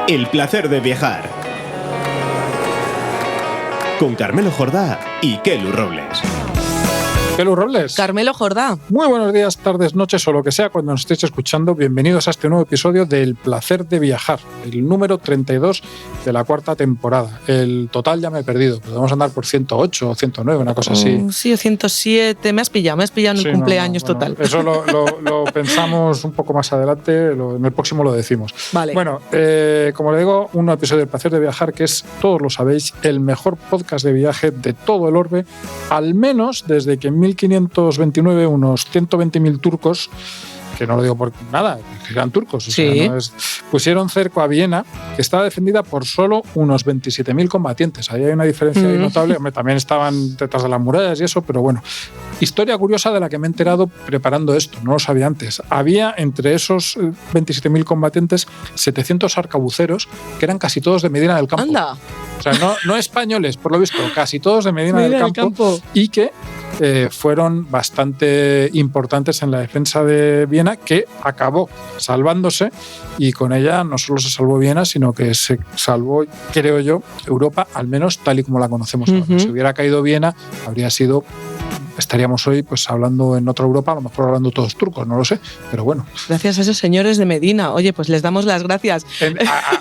El placer de viajar. Con Carmelo Jordá y Kelu Robles. Kelu Robles. Carmelo Jordá. Muy buenos días, tardes, noches o lo que sea cuando nos estéis escuchando. Bienvenidos a este nuevo episodio del Placer de Viajar, el número 32 de la cuarta temporada. El total ya me he perdido, pero vamos a andar por 108 o 109, una cosa así. Sí, o 107. Me has pillado en el cumpleaños total. Eso lo pensamos un poco más adelante, en el próximo lo decimos. Vale. Bueno, como le digo, un episodio del Placer de Viajar que es, todos lo sabéis, el mejor podcast de viaje de todo el orbe, al menos desde que en 1529 unos 120.000 turcos, que no lo digo por nada, que eran turcos, sí. Pusieron cerco a Viena, que estaba defendida por solo unos 27.000 combatientes. Ahí hay una diferencia ahí notable. También estaban detrás de las murallas y eso, pero bueno. Historia curiosa de la que me he enterado preparando esto, no lo sabía antes. Había entre esos 27.000 combatientes 700 arcabuceros, que eran casi todos de Medina del Campo. ¡Anda! O sea, no españoles, por lo visto, casi todos de Medina del Campo. Y que fueron bastante importantes en la defensa de Viena, que acabó salvándose, y con ella no solo se salvó Viena, sino que se salvó, creo yo, Europa, al menos tal y como la conocemos ahora. Si hubiera caído Viena, estaríamos hoy pues hablando en otra Europa, a lo mejor hablando todos turcos, no lo sé, pero bueno. Gracias a esos señores de Medina. Oye, pues les damos las gracias.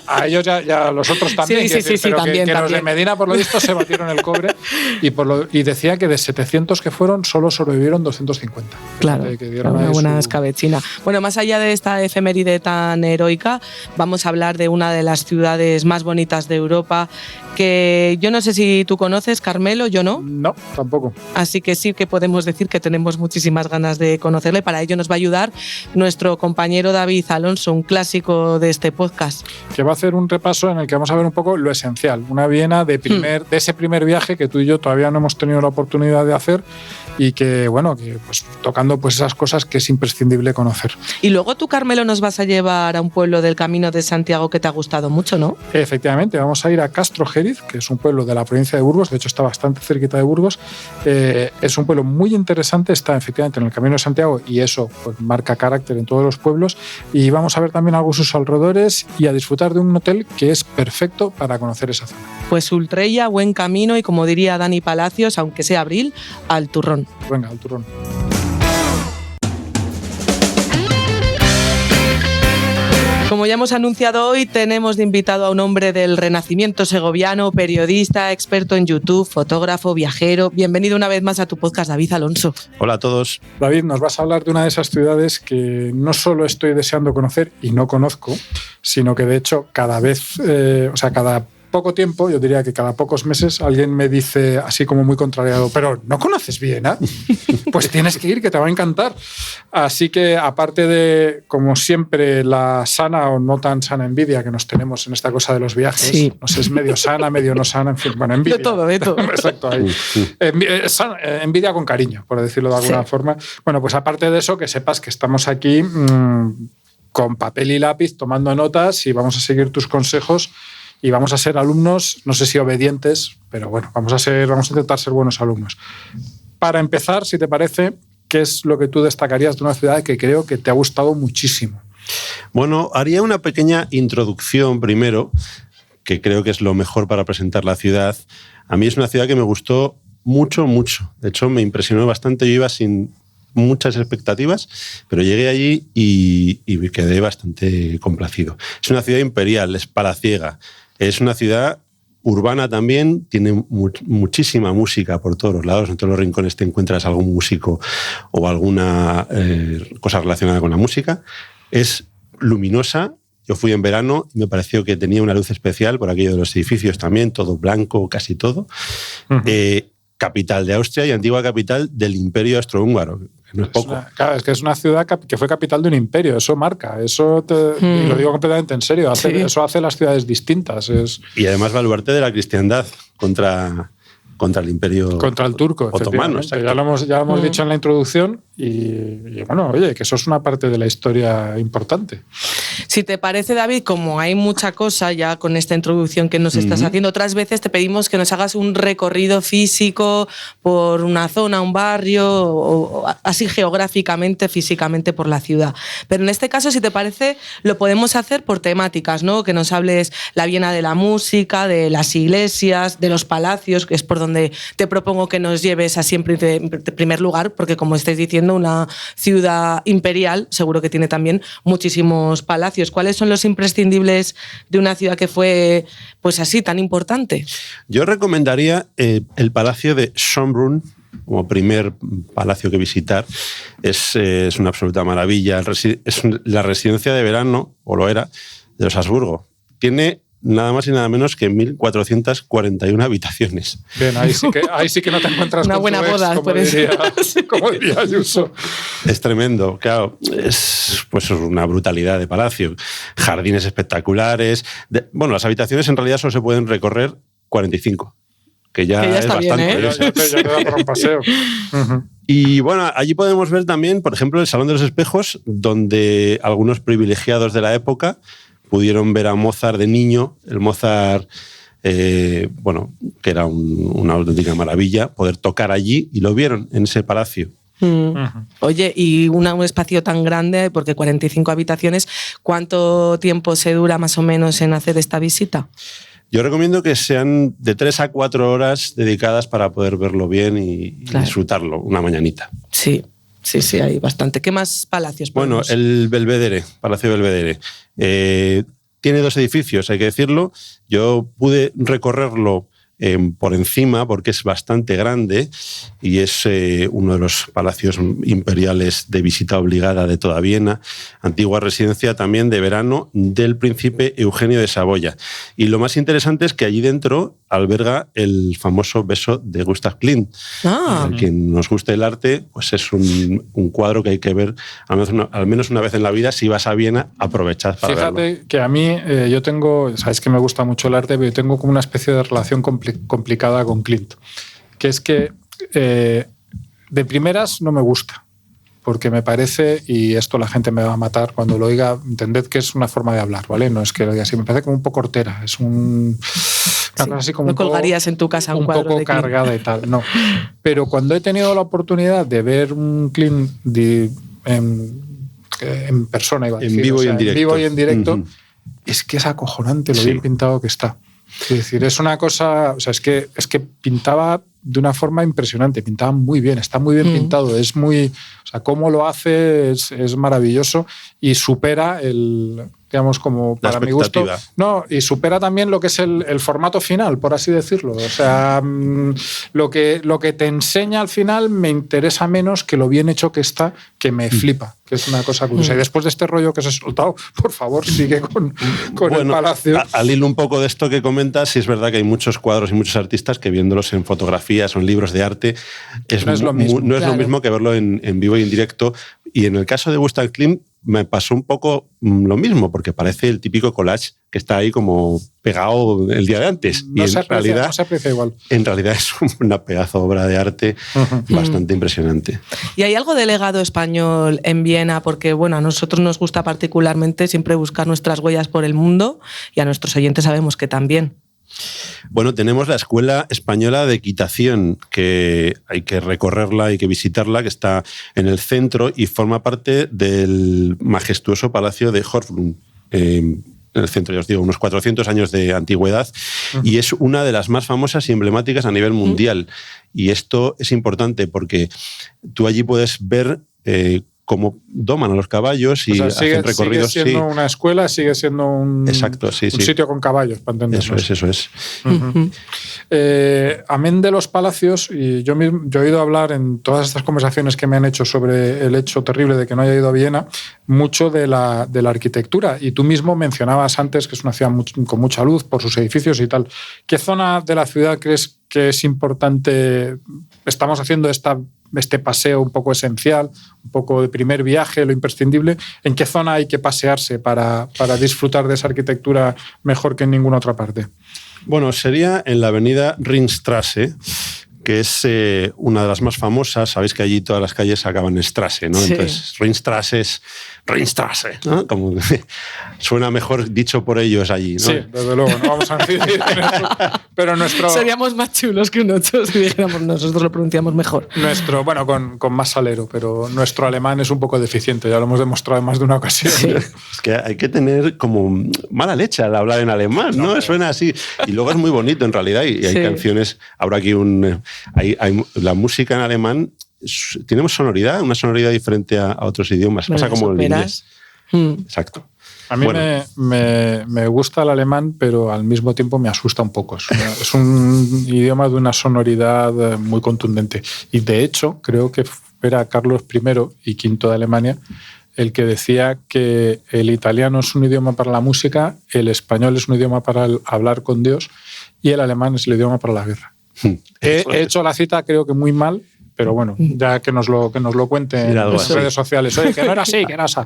A ellos ya los otros también. Sí, pero también. Los de Medina, por lo visto, se batieron el cobre y decía que de 700 que fueron, solo sobrevivieron 250. Claro, una buena escabechina. Bueno, más allá de esta efeméride tan heroica, vamos a hablar de una de las ciudades más bonitas de Europa, que yo no sé si tú conoces, Carmelo, yo no. No, tampoco. Así que sí que podemos decir que tenemos muchísimas ganas de conocerle. Para ello nos va a ayudar nuestro compañero David Alonso, un clásico de este podcast. Que va a hacer un repaso en el que vamos a ver un poco lo esencial. Una Viena de ese primer viaje que tú y yo todavía no hemos tenido la oportunidad de hacer, y que, bueno, que pues tocando pues esas cosas que es imprescindible conocer. Y luego tú, Carmelo, nos vas a llevar a un pueblo del Camino de Santiago que te ha gustado mucho, ¿no? Efectivamente, vamos a ir a Castrojeriz, que es un pueblo de la provincia de Burgos, de hecho está bastante cerquita de Burgos. Es un pueblo muy interesante, está efectivamente en el Camino de Santiago, y eso pues marca carácter en todos los pueblos, y vamos a ver también algo sus alrededores y a disfrutar de un hotel que es perfecto para conocer esa zona. Pues Ultrella, buen camino, y como diría Dani Palacios, aunque sea abril, al turrón. Venga, al turrón. Como ya hemos anunciado hoy, tenemos de invitado a un hombre del Renacimiento segoviano, periodista, experto en YouTube, fotógrafo, viajero. Bienvenido una vez más a tu podcast, David Alonso. Hola a todos. David, nos vas a hablar de una de esas ciudades que no solo estoy deseando conocer y no conozco, sino que de hecho cada poco tiempo, yo diría que cada pocos meses, alguien me dice así como muy contrariado: pero ¿no conoces Viena? Pues tienes que ir, que te va a encantar. Así que, aparte de, como siempre, la sana o no tan sana envidia que nos tenemos en esta cosa de los viajes, sí. No sé, es medio sana, medio no sana, en fin, bueno, envidia. De todo. Exacto, ahí. Envidia con cariño, por decirlo de alguna forma. Bueno, pues aparte de eso, que sepas que estamos aquí con papel y lápiz tomando notas, y vamos a seguir tus consejos. Y vamos a ser alumnos, no sé si obedientes, pero bueno, vamos a intentar ser buenos alumnos. Para empezar, si te parece, ¿qué es lo que tú destacarías de una ciudad que creo que te ha gustado muchísimo? Bueno, haría una pequeña introducción primero, que creo que es lo mejor para presentar la ciudad. A mí es una ciudad que me gustó mucho. De hecho, me impresionó bastante. Yo iba sin muchas expectativas, pero llegué allí y me quedé bastante complacido. Es una ciudad imperial, es palaciega. Es una ciudad urbana también, tiene muchísima música por todos los lados. En todos los rincones te encuentras algún músico o alguna cosa relacionada con la música. Es luminosa. Yo fui en verano y me pareció que tenía una luz especial por aquello de los edificios también, todo blanco, casi todo. Capital de Austria y antigua capital del Imperio Austrohúngaro. No es poco. Es que es una ciudad que fue capital de un imperio, eso marca, y lo digo completamente en serio, eso hace las ciudades distintas. Y además baluarte de la cristiandad contra el imperio, contra el turco otomano. Ya lo hemos dicho en la introducción, y bueno, oye, que eso es una parte de la historia importante. Si te parece, David, como hay mucha cosa ya con esta introducción que nos estás haciendo, otras veces te pedimos que nos hagas un recorrido físico por una zona, un barrio, o así geográficamente, físicamente por la ciudad. Pero en este caso, si te parece, lo podemos hacer por temáticas, ¿no? Que nos hables la Viena de la música, de las iglesias, de los palacios, que es por donde te propongo que nos lleves así en primer lugar, porque como estáis diciendo, una ciudad imperial seguro que tiene también muchísimos palacios. ¿Cuáles son los imprescindibles de una ciudad que fue pues así tan importante? Yo recomendaría el Palacio de Schönbrunn como primer palacio que visitar. Es una absoluta maravilla. Es la residencia de verano, o lo era, de los Habsburgo. Tiene nada más y nada menos que 1.441 habitaciones. Bien, ahí sí que no te encuentras una con buena tu ex, boda, como diría Ayuso. Es tremendo, claro. Es pues una brutalidad de palacio. Jardines espectaculares. Bueno, las habitaciones en realidad solo se pueden recorrer 45, que ya es bastante. Bien, ¿eh? Ya te da por un paseo. Y bueno, allí podemos ver también, por ejemplo, el Salón de los Espejos, donde algunos privilegiados de la época pudieron ver a Mozart de niño, el Mozart, que era una auténtica maravilla, poder tocar allí, y lo vieron en ese palacio. Oye, y un espacio tan grande, porque 45 habitaciones, ¿cuánto tiempo se dura más o menos en hacer esta visita? Yo recomiendo que sean de 3 a 4 horas dedicadas para poder verlo bien y disfrutarlo una mañanita. Sí, hay bastante. ¿Qué más palacios podemos? Bueno, el Belvedere, Palacio Belvedere. Tiene 2 edificios, hay que decirlo. Yo pude recorrerlo por encima porque es bastante grande y es uno de los palacios imperiales de visita obligada de toda Viena, antigua residencia también de verano del príncipe Eugenio de Saboya. Y lo más interesante es que allí dentro alberga el famoso beso de Gustav Klimt. A quien nos guste el arte, pues es un cuadro que hay que ver al menos una vez en la vida. Si vas a Viena, aprovechad para verlo. Fíjate que a mí, yo tengo, sabes que me gusta mucho el arte, pero yo tengo como una especie de relación complicada con Klimt, que es que de primeras no me gusta, porque me parece, y esto la gente me va a matar cuando lo oiga, entended que es una forma de hablar, ¿vale? No es que lo diga así, me parece como un poco hortera, es una cosa así como no colgarías en tu casa un cuadro poco de Klimt. cargada y tal, no. Pero cuando he tenido la oportunidad de ver un Klimt en persona, iba a decir, en vivo y en directo, es que es acojonante lo bien pintado que está. Es decir, es una cosa, o sea, es que pintaba de una forma impresionante, pintaba muy bien, está muy bien pintado, es muy, o sea, cómo lo hace es maravilloso y supera digamos, como para mi gusto, no, y supera también lo que es el formato final, por así decirlo. O sea, lo que te enseña al final me interesa menos que lo bien hecho que está, que me flipa, que es una cosa curiosa. Y después de este rollo que os he soltado, por favor, sigue con el palacio. Al hilo un poco de esto que comentas, sí es verdad que hay muchos cuadros y muchos artistas que viéndolos en fotografías o en libros de arte no es lo mismo que verlo en vivo y en directo. Y en el caso de Gustav Klimt me pasó un poco lo mismo, porque parece el típico collage que está ahí como pegado el día de antes. No se aprecia igual. En realidad es una pedazo de obra de arte bastante impresionante. ¿Y hay algo de legado español en Viena? Porque bueno, a nosotros nos gusta particularmente siempre buscar nuestras huellas por el mundo y a nuestros oyentes sabemos que también. Bueno, tenemos la Escuela Española de Equitación, que hay que recorrerla, hay que visitarla, que está en el centro y forma parte del majestuoso Palacio de Hofbrunn. En el centro, ya os digo, unos 400 años de antigüedad, y es una de las más famosas y emblemáticas a nivel mundial. Y esto es importante porque tú allí puedes ver cómo doman a los caballos y hacen recorridos. Sigue siendo una escuela, sigue siendo un sitio con caballos, para entendernos. Eso es. Amén de los palacios, y yo he oído hablar en todas estas conversaciones que me han hecho sobre el hecho terrible de que no haya ido a Viena, mucho de la arquitectura. Y tú mismo mencionabas antes que es una ciudad con mucha luz por sus edificios y tal. ¿Qué zona de la ciudad crees que es importante? Estamos haciendo este paseo un poco esencial, un poco de primer viaje, lo imprescindible. ¿En qué zona hay que pasearse para disfrutar de esa arquitectura mejor que en ninguna otra parte? Bueno, sería en la avenida Ringstraße, que es una de las más famosas. Sabéis que allí todas las calles acaban en Strasse, ¿no? Sí. Entonces, Ringstrasse, ¿no? Como suena mejor dicho por ellos allí, ¿no? Sí, desde luego, no vamos a decir pero nuestro... Seríamos más chulos que nosotros si dijéramos nosotros lo pronunciamos mejor. Bueno, con más salero, pero nuestro alemán es un poco deficiente, ya lo hemos demostrado en más de una ocasión. Sí. Es que hay que tener como mala leche al hablar en alemán, ¿no? Suena así. Y luego es muy bonito en realidad y hay canciones, habrá aquí la música en alemán tiene sonoridad, una sonoridad diferente a otros idiomas. Pasa como el inglés. Exacto. A mí me gusta el alemán, pero al mismo tiempo me asusta un poco. Es un idioma de una sonoridad muy contundente. Y de hecho, creo que era Carlos I y V de Alemania el que decía que el italiano es un idioma para la música, el español es un idioma para hablar con Dios y el alemán es el idioma para la guerra. He hecho la cita creo que muy mal, pero bueno, ya que nos lo cuente en las redes sociales. Oye, que no era así, que era así.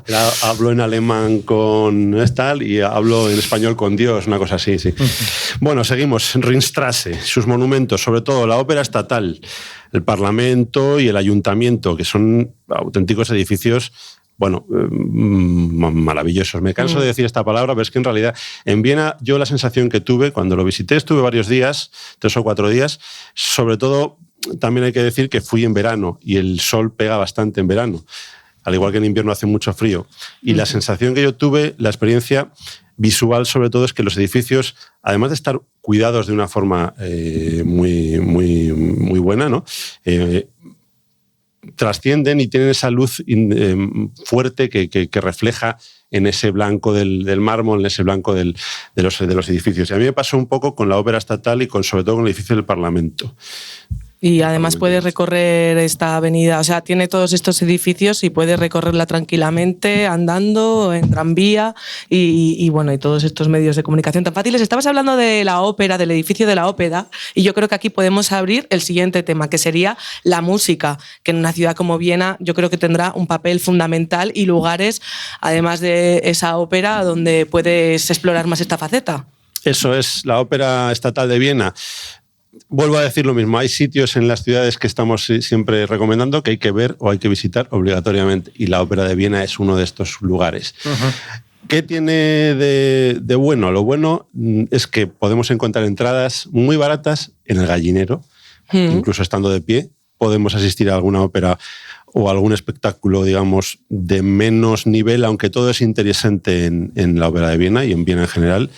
Hablo en alemán con tal y hablo en español con Dios, una cosa así, sí. Bueno, seguimos. Ringstrasse, sus monumentos, sobre todo la ópera estatal, el Parlamento y el Ayuntamiento, que son auténticos edificios, bueno, maravillosos. Me canso de decir esta palabra, pero es que en realidad en Viena yo la sensación que tuve cuando lo visité, estuve varios días, 3 o 4 días, sobre todo también hay que decir que fui en verano y el sol pega bastante en verano, al igual que en invierno hace mucho frío. Y la sensación que yo tuve, la experiencia visual sobre todo, es que los edificios, además de estar cuidados de una forma muy, muy, muy buena, ¿no? Trascienden y tienen esa luz fuerte que refleja en ese blanco del mármol, en ese blanco de los edificios. Y a mí me pasó un poco con la ópera estatal y sobre todo con el edificio del Parlamento. Y además puedes recorrer esta avenida, o sea, tiene todos estos edificios y puedes recorrerla tranquilamente, andando, en tranvía y bueno, y todos estos medios de comunicación tan fáciles. Estabas hablando de la ópera, del edificio de la ópera, y yo creo que aquí podemos abrir el siguiente tema, que sería la música, que en una ciudad como Viena yo creo que tendrá un papel fundamental y lugares, además de esa ópera, donde puedes explorar más esta faceta. Eso es, la Ópera Estatal de Viena. Vuelvo a decir lo mismo, hay sitios en las ciudades que estamos siempre recomendando que hay que ver o hay que visitar obligatoriamente, y la Ópera de Viena es uno de estos lugares. ¿Qué tiene de bueno? Lo bueno es que podemos encontrar entradas muy baratas en el Gallinero, incluso estando de pie. Podemos asistir a alguna ópera o algún espectáculo, digamos, de menos nivel, aunque todo es interesante en la Ópera de Viena y en Viena en general,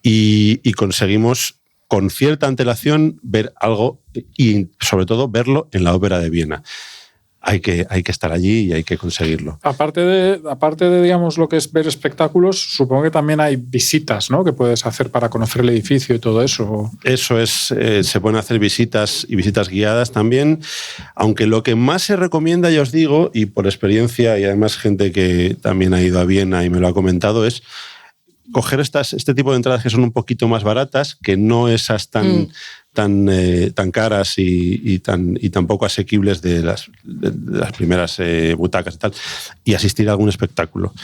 y conseguimos con cierta antelación ver algo y sobre todo verlo en la Ópera de Viena. Hay que estar allí y hay que conseguirlo. Aparte de digamos, lo que es ver espectáculos, supongo que también hay visitas, ¿no?, que puedes hacer para conocer el edificio y todo eso. Eso es, se pueden hacer visitas y visitas guiadas también, aunque lo que más se recomienda, ya os digo, y por experiencia y además gente que también ha ido a Viena y me lo ha comentado, es coger este tipo de entradas que son un poquito más baratas, que no esas tan caras y tan poco asequibles de las primeras butacas y tal, y asistir a algún espectáculo.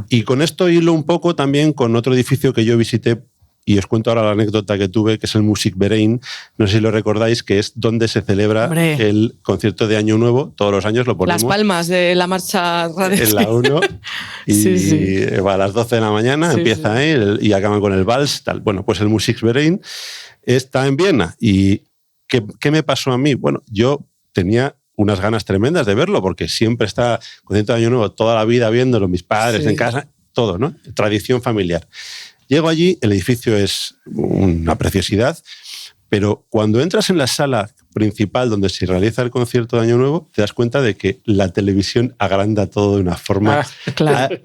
Y con esto hilo un poco también con otro edificio que yo visité, y os cuento ahora la anécdota que tuve, que es el Musikverein. No sé si lo recordáis, que es donde se celebra el concierto de Año Nuevo. Todos los años lo ponemos. Las palmas de la marcha radial. En la 1. Y va a las 12 de la mañana, empieza y acaban con el vals. Tal. Bueno, pues el Musikverein está en Viena. ¿Y qué me pasó a mí? Bueno, yo tenía unas ganas tremendas de verlo, porque siempre está concierto de Año Nuevo, toda la vida viéndolo, mis padres en casa, todo, ¿no? Tradición familiar. Llego allí, el edificio es una preciosidad, pero cuando entras en la sala principal donde se realiza el concierto de Año Nuevo, te das cuenta de que la televisión agranda todo de una forma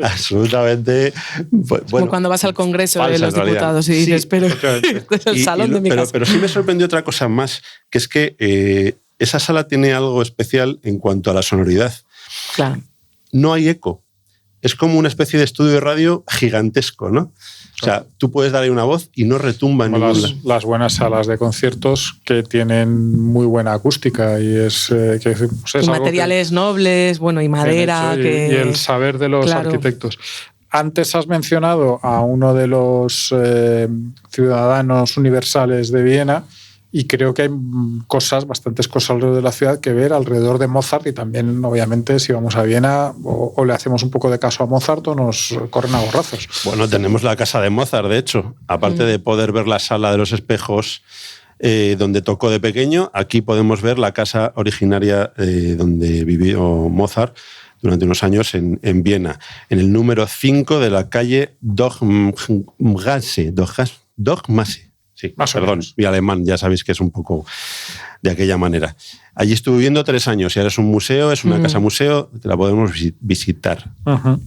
absolutamente... Bueno, como cuando vas al Congreso de los Diputados y dices, pero este es el salón de mi casa. Pero sí me sorprendió otra cosa más, que es que esa sala tiene algo especial en cuanto a la sonoridad. Claro. No hay eco. Es como una especie de estudio de radio gigantesco, ¿no? O sea, tú puedes darle una voz y no retumba en ningún lado. Las buenas salas de conciertos que tienen muy buena acústica y es materiales nobles, bueno, y madera. Y el saber de los arquitectos. Antes has mencionado a uno de los ciudadanos universales de Viena, y creo que hay bastantes cosas alrededor de la ciudad que ver alrededor de Mozart, y también, obviamente, si vamos a Viena o le hacemos un poco de caso a Mozart o nos corren a gorrazos. Bueno, tenemos la casa de Mozart, de hecho. Aparte de poder ver la sala de los espejos donde tocó de pequeño, aquí podemos ver la casa originaria donde vivió Mozart durante unos años en Viena, en el número 5 de la calle Dogmasse. Sí, perdón, mi alemán, ya sabéis que es un poco de aquella manera. Allí estuve viviendo 3 años y ahora es un museo, es una casa museo, que la podemos visitar. Uh-huh.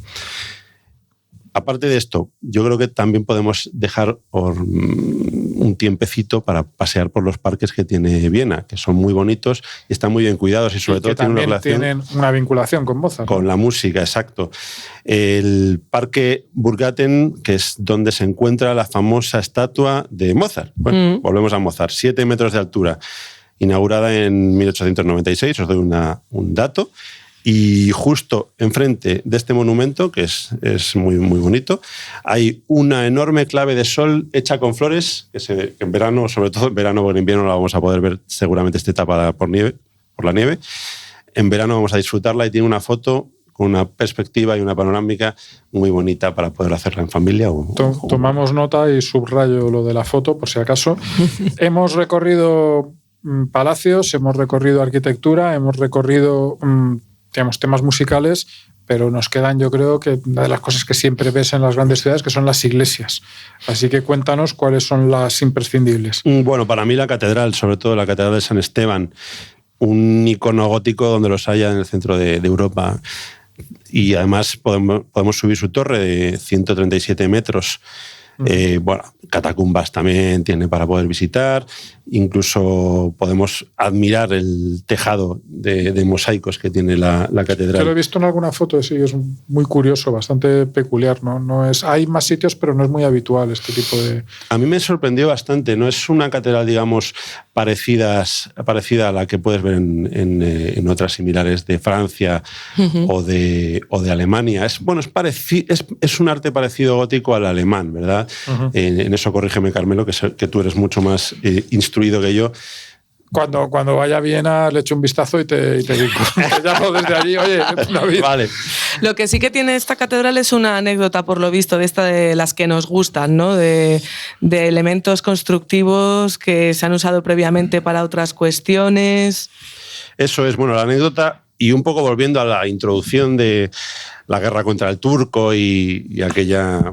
Aparte de esto, yo creo que también podemos dejar un tiempecito para pasear por los parques que tiene Viena, que son muy bonitos y están muy bien cuidados, y sobre todo tienen una relación, tienen una vinculación con Mozart. Con la música, exacto. El Parque Burggarten, que es donde se encuentra la famosa estatua de Mozart. Bueno, volvemos a Mozart, 7 metros de altura, inaugurada en 1896, os doy un dato. Y justo enfrente de este monumento, que es muy, muy bonito, hay una enorme clave de sol hecha con flores, que en verano, sobre todo en verano, porque en invierno la vamos a poder ver, seguramente esté tapada por la nieve. En verano vamos a disfrutarla y tiene una foto con una perspectiva y una panorámica muy bonita para poder hacerla en familia. Tomamos nota y subrayo lo de la foto, por si acaso. Hemos recorrido palacios, hemos recorrido arquitectura, hemos recorrido temas musicales, pero nos quedan, yo creo, que una de las cosas que siempre ves en las grandes ciudades, que son las iglesias. Así que cuéntanos cuáles son las imprescindibles. Bueno, para mí la catedral, sobre todo la catedral de San Esteban, un icono gótico donde los haya en el centro de Europa. Y además podemos subir su torre de 137 metros. Bueno, catacumbas también tiene para poder visitar. Incluso podemos admirar el tejado de mosaicos que tiene la catedral. Yo lo he visto en alguna foto, sí, es muy curioso, bastante peculiar, ¿no? No es, hay más sitios, pero no es muy habitual este tipo de... A mí me sorprendió bastante. No es una catedral, digamos, parecida a la que puedes ver en otras similares de Francia o de Alemania. Es un arte parecido gótico al alemán, ¿verdad? En eso corrígeme, Carmelo, que tú eres mucho más instruido que yo. Cuando vaya a Viena le echo un vistazo y te digo. Te llamo desde allí, oye, David. Vale. Lo que sí que tiene esta catedral es una anécdota, por lo visto, de las que nos gustan, ¿no? De elementos constructivos que se han usado previamente para otras cuestiones. Eso es, bueno, la anécdota, y un poco volviendo a la introducción de la guerra contra el turco y aquella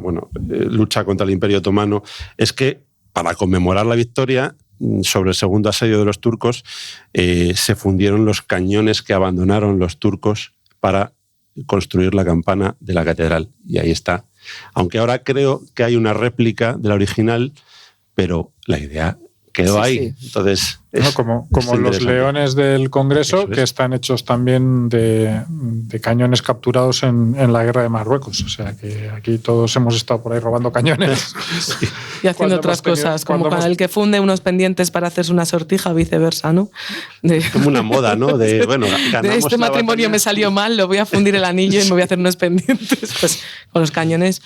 lucha contra el Imperio Otomano, es que para conmemorar la victoria sobre el segundo asedio de los turcos, se fundieron los cañones que abandonaron los turcos para construir la campana de la catedral. Y ahí está. Aunque ahora creo que hay una réplica de la original, pero la idea quedó ahí. Sí. Entonces, como los leones del Congreso, que están hechos también de cañones capturados en la guerra de Marruecos. O sea que aquí todos hemos estado por ahí robando cañones. Sí. Y haciendo otras cosas, como el que funde unos pendientes para hacerse una sortija, viceversa, ¿no? Como una moda, ¿no? De este matrimonio me salió mal, lo voy a fundir el anillo y me voy a hacer unos pendientes. Pues con los cañones,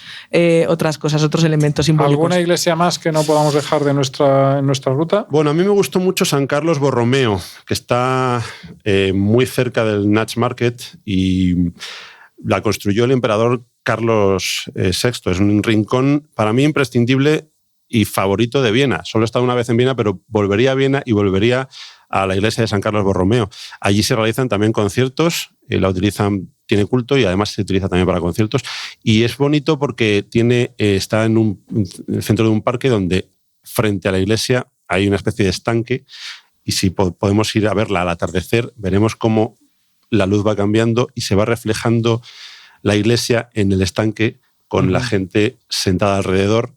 otras cosas, otros elementos simbólicos. ¿Alguna iglesia más que no podamos dejar de en nuestra ruta? Bueno, a mí me gustó mucho San Carlos Borromeo, que está muy cerca del Natch Market y la construyó el emperador Carlos VI. Es un rincón para mí imprescindible y favorito de Viena. Solo he estado una vez en Viena, pero volvería a Viena y volvería a la iglesia de San Carlos Borromeo. Allí se realizan también conciertos, la utilizan, tiene culto y además se utiliza también para conciertos. Y es bonito porque está en el centro de un parque donde frente a la iglesia hay una especie de estanque, y si podemos ir a verla al atardecer, veremos cómo la luz va cambiando y se va reflejando la iglesia en el estanque con la gente sentada alrededor.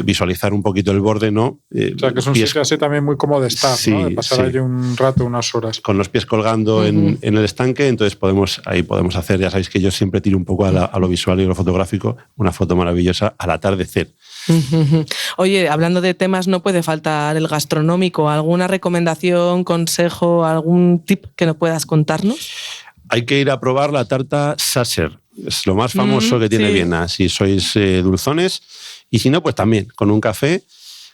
Visualizar un poquito el borde, ¿no? O sea, que es un sitio así también muy cómodo de estar, sí, ¿no? De pasar allí un rato, unas horas. Con los pies colgando en el estanque, entonces ahí podemos hacer, ya sabéis que yo siempre tiro un poco a lo visual y a lo fotográfico, una foto maravillosa al atardecer. Oye, hablando de temas, no puede faltar el gastronómico. ¿Alguna recomendación, consejo, algún tip que nos puedas contarnos? Hay que ir a probar la tarta Sasser. Es lo más famoso que tiene Viena. Si sois dulzones, y si no, pues también con un café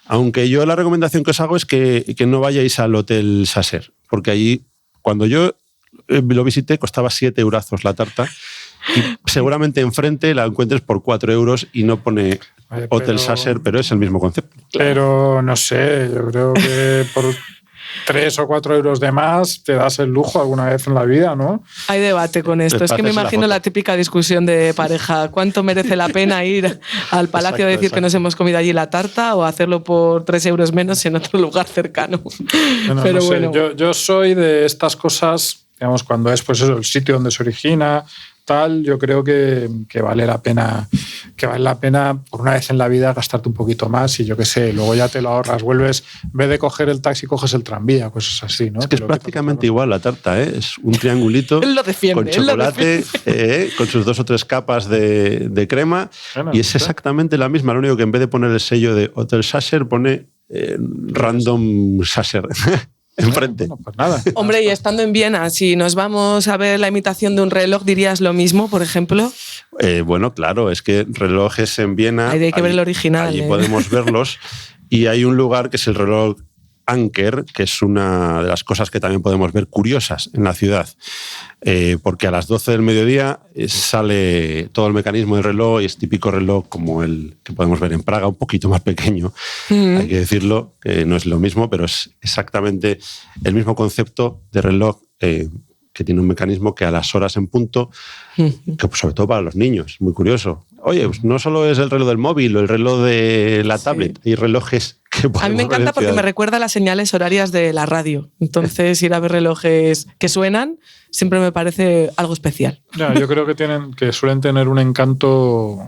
Aunque yo la recomendación que os hago es que no vayáis al Hotel Saser, porque allí, cuando yo lo visité, costaba 7 eurazos la tarta. Y seguramente enfrente la encuentres por 4 euros y no pone Hotel Saser, pero es el mismo concepto. Pero no sé, yo creo que por 3 o 4 euros de más te das el lujo alguna vez en la vida, ¿no? Hay debate con esto. Es que me imagino la típica discusión de pareja. ¿Cuánto merece la pena ir al palacio a decir que nos hemos comido allí la tarta o hacerlo por 3 euros menos en otro lugar cercano? Bueno, pero no sé, bueno. Yo soy de estas cosas, digamos, cuando es pues eso, el sitio donde se origina, tal, yo creo que vale la pena por una vez en la vida gastarte un poquito más y yo qué sé, luego ya te lo ahorras, vuelves, en vez de coger el taxi coges el tranvía, cosas así, ¿no? Es que es prácticamente igual la tarta, ¿eh? Es un triangulito con chocolate, con sus 2 o 3 capas de crema, bueno, y es exactamente la misma, lo único que en vez de poner el sello de Hotel Saser pone Random Saser. Enfrente. Bueno, pues nada. Hombre, y estando en Viena, si nos vamos a ver la imitación de un reloj, ¿dirías lo mismo, por ejemplo? Bueno, claro, es que relojes en Viena... Hay que ver el original. Allí podemos verlos. Y hay un lugar que es el reloj Anker, que es una de las cosas que también podemos ver curiosas en la ciudad. Porque a las 12 del mediodía sale todo el mecanismo del reloj y es típico reloj como el que podemos ver en Praga, un poquito más pequeño. Hay que decirlo, que no es lo mismo, pero es exactamente el mismo concepto de reloj que tiene un mecanismo que a las horas en punto, que pues, sobre todo para los niños, muy curioso. Oye, pues no solo es el reloj del móvil o el reloj de la tablet, hay relojes que podemos ver. A mí me encanta porque me recuerda a las señales horarias de la radio. Entonces, ir a ver relojes que suenan siempre me parece algo especial. Ya, yo creo que suelen tener un encanto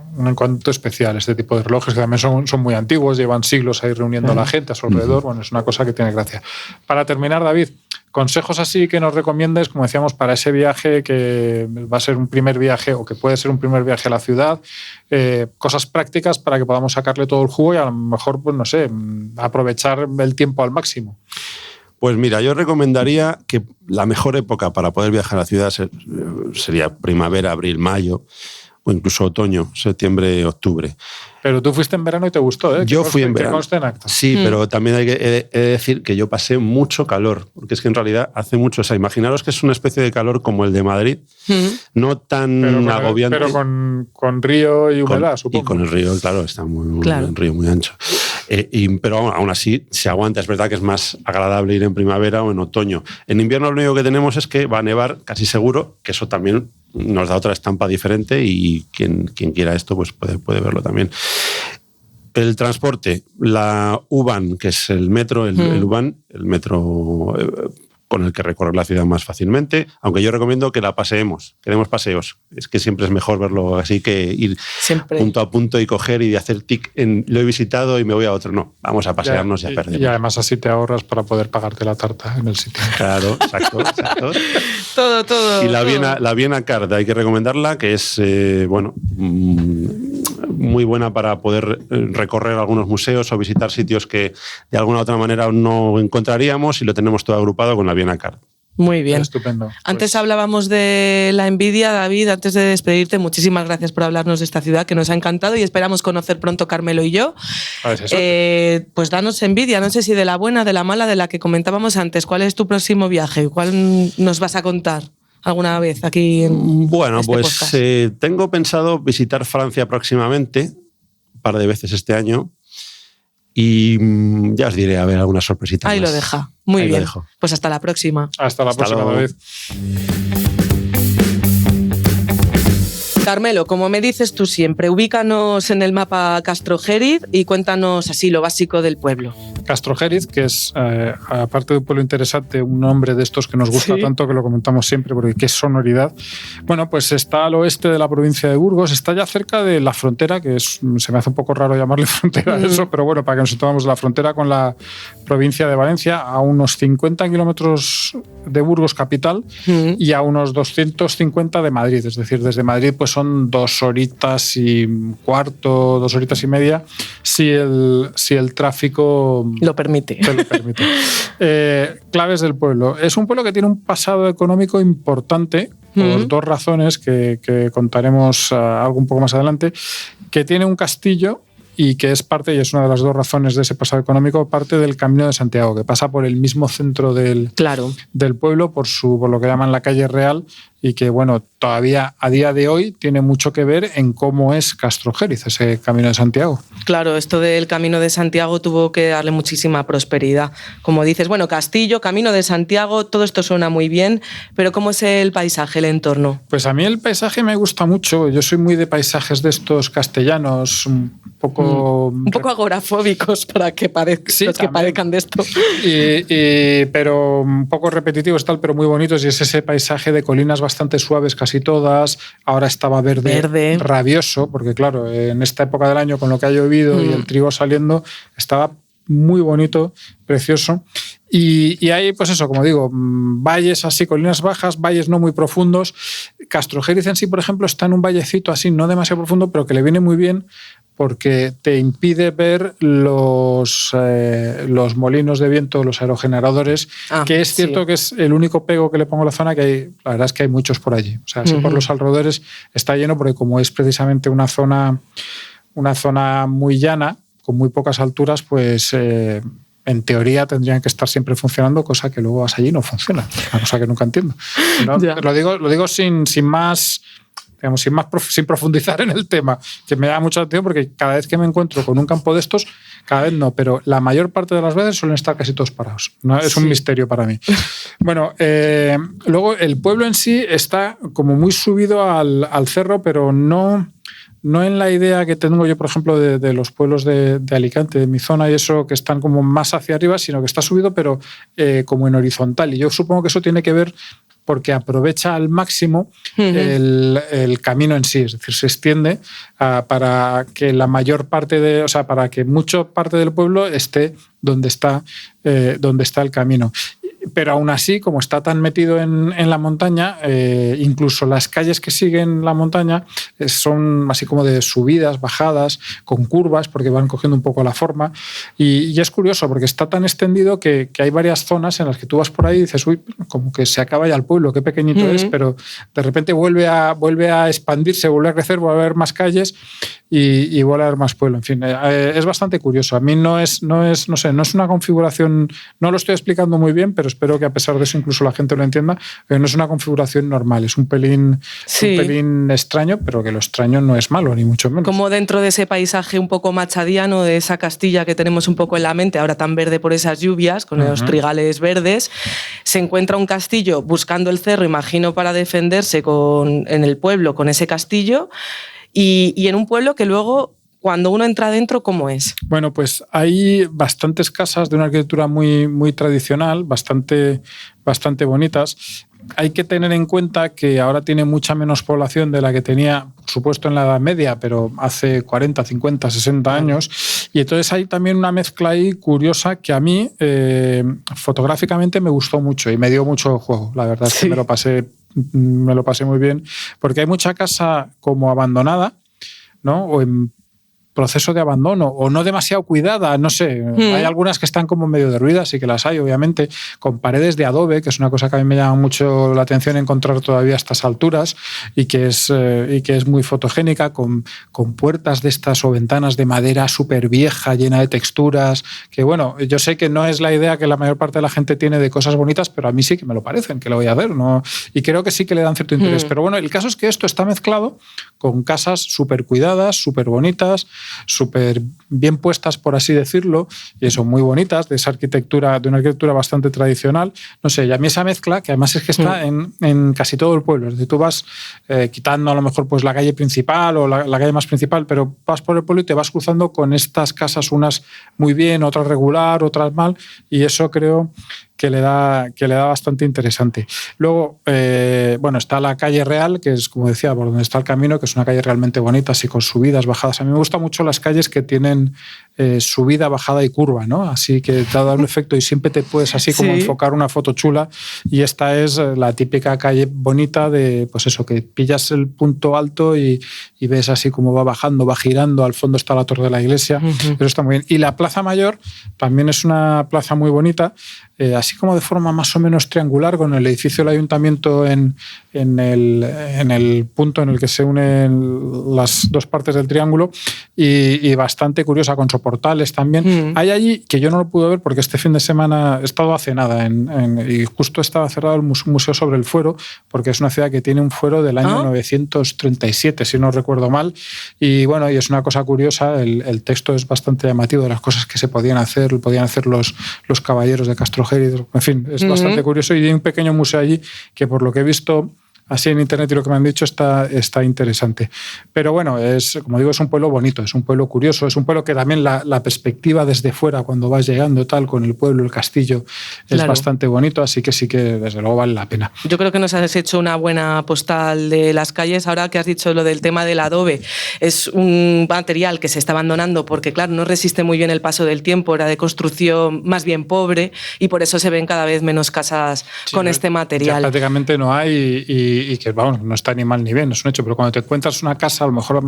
especial este tipo de relojes, que también son muy antiguos, llevan siglos ahí reuniendo a la gente a su alrededor. Bueno, es una cosa que tiene gracia. Para terminar, David, consejos así que nos recomiendes, como decíamos, para ese viaje que va a ser un primer viaje o que puede ser un primer viaje a la ciudad, cosas prácticas para que podamos sacarle todo el jugo y a lo mejor, pues no sé, aprovechar el tiempo al máximo. Pues mira, yo recomendaría que la mejor época para poder viajar a la ciudad sería primavera, abril, mayo, o incluso otoño, septiembre, octubre. Pero tú fuiste en verano y te gustó, ¿eh? Yo fui en verano. Sí, pero también hay que decir que yo pasé mucho calor, porque es que en realidad hace mucho, o sea, imaginaros que es una especie de calor como el de Madrid, no tan agobiante. Pero con río y humedad, supongo. Y con el río, claro, está un río muy ancho. Pero aún así se aguanta. Es verdad que es más agradable ir en primavera o en otoño. En invierno lo único que tenemos es que va a nevar, casi seguro, que eso también nos da otra estampa diferente y quien quiera esto pues puede verlo también. El transporte, la U-Bahn, que es el metro, el U-Bahn, el metro con el que recorrer la ciudad más fácilmente, aunque yo recomiendo que la paseemos, que demos paseos. Es que siempre es mejor verlo así que ir punto a punto y coger y hacer tic en lo he visitado y me voy a otro. No, vamos a pasearnos y a perder. Y además así te ahorras para poder pagarte la tarta en el sitio. Claro, exacto. todo. Y la Viena Card, hay que recomendarla, que es, muy buena para poder recorrer algunos museos o visitar sitios que de alguna u otra manera no encontraríamos y lo tenemos todo agrupado con la Viena Card. Muy bien. Estupendo. Antes hablábamos de la envidia, David. Antes de despedirte, muchísimas gracias por hablarnos de esta ciudad que nos ha encantado y esperamos conocer pronto Carmelo y yo. Pues danos envidia, no sé si de la buena, de la mala, de la que comentábamos antes. ¿Cuál es tu próximo viaje? ¿Cuál nos vas a contar alguna vez aquí en podcast? Tengo pensado visitar Francia próximamente, un par de veces este año. Y ya os diré, a ver, alguna sorpresita Ahí más. lo deja. Muy bien. Pues hasta la próxima. Hasta la próxima, David. Carmelo, como me dices tú siempre, ubícanos en el mapa Castrojeriz y cuéntanos así lo básico del pueblo. Castrojeriz, que es, aparte de un pueblo interesante, un nombre de estos que nos gusta tanto, que lo comentamos siempre, porque qué sonoridad. Bueno, pues está al oeste de la provincia de Burgos, está ya cerca de la frontera, que se me hace un poco raro llamarle frontera a eso, pero bueno, para que nos situemos, la frontera con la provincia de Valencia, a unos 50 kilómetros de Burgos capital y a unos 250 de Madrid. Es decir, desde Madrid pues son 2 horitas y cuarto, 2 horitas y media, si el tráfico lo permite. Te lo permite. Claves del pueblo. Es un pueblo que tiene un pasado económico importante por 2 razones que contaremos algo un poco más adelante, que tiene un castillo y que es parte, y es una de las dos razones de ese pasado económico, parte del Camino de Santiago, que pasa por el mismo centro del pueblo, por lo que llaman la calle Real, y que, bueno, todavía a día de hoy tiene mucho que ver en cómo es Castrojeriz, ese Camino de Santiago. Claro, esto del Camino de Santiago tuvo que darle muchísima prosperidad. Como dices, bueno, Castillo, Camino de Santiago, todo esto suena muy bien, pero ¿cómo es el paisaje, el entorno? Pues a mí el paisaje me gusta mucho. Yo soy muy de paisajes de estos castellanos, un poco agorafóbicos para que padezcan de esto. Pero un poco repetitivos, pero muy bonitos. Y es ese paisaje de colinas bastante suaves casi todas. Ahora estaba verde rabioso, porque claro, en esta época del año con lo que ha llovido y el trigo saliendo, estaba muy bonito, precioso. Y hay, pues eso, como digo, valles así, colinas bajas, valles no muy profundos. Castrojeriz en sí, por ejemplo, está en un vallecito así, no demasiado profundo, pero que le viene muy bien porque te impide ver los molinos de viento, los aerogeneradores, que es cierto que es el único pego que le pongo a la zona, que hay, la verdad es que hay muchos por allí. O sea, así por los alrededores está lleno, porque como es precisamente una zona muy llana, con muy pocas alturas, pues en teoría tendrían que estar siempre funcionando, cosa que luego vas allí y no funciona. Una cosa que nunca entiendo. ¿No? Lo digo sin más... Digamos, sin profundizar en el tema, que me da mucha atención porque cada vez que me encuentro con un campo de estos, cada vez no, pero la mayor parte de las veces suelen estar casi todos parados. ¿No? Es un misterio para mí. Bueno, luego el pueblo en sí está como muy subido al cerro, pero no en la idea que tengo yo, por ejemplo, de los pueblos de Alicante, de mi zona y eso, que están como más hacia arriba, sino que está subido, pero como en horizontal. Y yo supongo que eso tiene que ver porque aprovecha al máximo el camino en sí, es decir, se extiende para que la mayor parte para que mucha parte del pueblo esté donde está el camino. Pero aún así, como está tan metido en la montaña, incluso las calles que siguen la montaña son así como de subidas, bajadas, con curvas, porque van cogiendo un poco la forma. Y es curioso, porque está tan extendido que hay varias zonas en las que tú vas por ahí y dices, uy, como que se acaba ya el pueblo, qué pequeñito es, pero de repente vuelve a expandirse, vuelve a crecer, vuelve a haber más calles y vuelve a haber más pueblo. En fin, es bastante curioso. A mí no es una configuración, no lo estoy explicando muy bien, pero espero que a pesar de eso incluso la gente lo entienda, no es una configuración normal, es un pelín extraño, pero que lo extraño no es malo, ni mucho menos. Como dentro de ese paisaje un poco machadiano, de esa Castilla que tenemos un poco en la mente, ahora tan verde por esas lluvias, con los trigales verdes, se encuentra un castillo buscando el cerro, imagino, para defenderse en el pueblo con ese castillo, y en un pueblo que luego... Cuando uno entra adentro, ¿cómo es? Bueno, pues hay bastantes casas de una arquitectura muy, muy tradicional, bastante bonitas. Hay que tener en cuenta que ahora tiene mucha menos población de la que tenía, por supuesto, en la Edad Media, pero hace 40, 50, 60 años. Y entonces hay también una mezcla ahí curiosa que a mí fotográficamente me gustó mucho y me dio mucho juego. La verdad es que me lo pasé muy bien, porque hay mucha casa como abandonada, ¿no? O en proceso de abandono o no demasiado cuidada, no sé. Hay algunas que están como medio derruidas, sí que las hay, obviamente, con paredes de adobe, que es una cosa que a mí me llama mucho la atención encontrar todavía a estas alturas y que es muy fotogénica, con puertas de estas o ventanas de madera súper vieja, llena de texturas, que bueno, yo sé que no es la idea que la mayor parte de la gente tiene de cosas bonitas, pero a mí sí que me lo parecen, que lo voy a ver, ¿no? Y creo que sí que le dan cierto interés. Pero bueno, el caso es que esto está mezclado con casas súper cuidadas, súper bonitas, súper bien puestas, por así decirlo, y son muy bonitas, de una arquitectura bastante tradicional. No sé, y a mí esa mezcla, que además es que está en casi todo el pueblo, es decir, tú vas quitando a lo mejor pues la calle principal o la calle más principal, pero vas por el pueblo y te vas cruzando con estas casas, unas muy bien, otras regular, otras mal, y eso creo que le da bastante interesante. Luego, bueno, está la calle Real, que es, como decía, por donde está el camino, que es una calle realmente bonita, así con subidas, bajadas. A mí me gustan mucho las calles que tienen subida, bajada y curva, ¿no? Así que te da un efecto y siempre te puedes así como enfocar una foto chula, y esta es la típica calle bonita de, pues eso, que pillas el punto alto y ves así como va bajando, va girando, al fondo está la torre de la iglesia, pero está muy bien. Y la Plaza Mayor también es una plaza muy bonita, así como de forma más o menos triangular, con el edificio del ayuntamiento en el punto en el que se unen las dos partes del triángulo, y bastante curiosa, con soportales también. Hay allí, que yo no lo pude ver porque este fin de semana he estado hace nada y justo estaba cerrado el Museo sobre el Fuero, porque es una ciudad que tiene un fuero del año 937, si no recuerdo mal, y bueno, y es una cosa curiosa, el texto es bastante llamativo de las cosas que se podían hacer los caballeros de Castrojeriz, en fin, es bastante curioso, y hay un pequeño museo allí que, por lo que he visto así en internet y lo que me han dicho, está interesante. Pero bueno, como digo, es un pueblo bonito, es un pueblo curioso, es un pueblo que también la perspectiva desde fuera, cuando vas llegando tal, con el pueblo, el castillo, es bastante bonito, así que sí que desde luego vale la pena. Yo creo que nos has hecho una buena postal de las calles. Ahora que has dicho lo del tema del adobe, es un material que se está abandonando porque, claro, no resiste muy bien el paso del tiempo, era de construcción más bien pobre, y por eso se ven cada vez menos casas con este material. Ya prácticamente no hay, y que, vamos, no está ni mal ni bien, es un hecho, pero cuando te encuentras una casa, a lo mejor,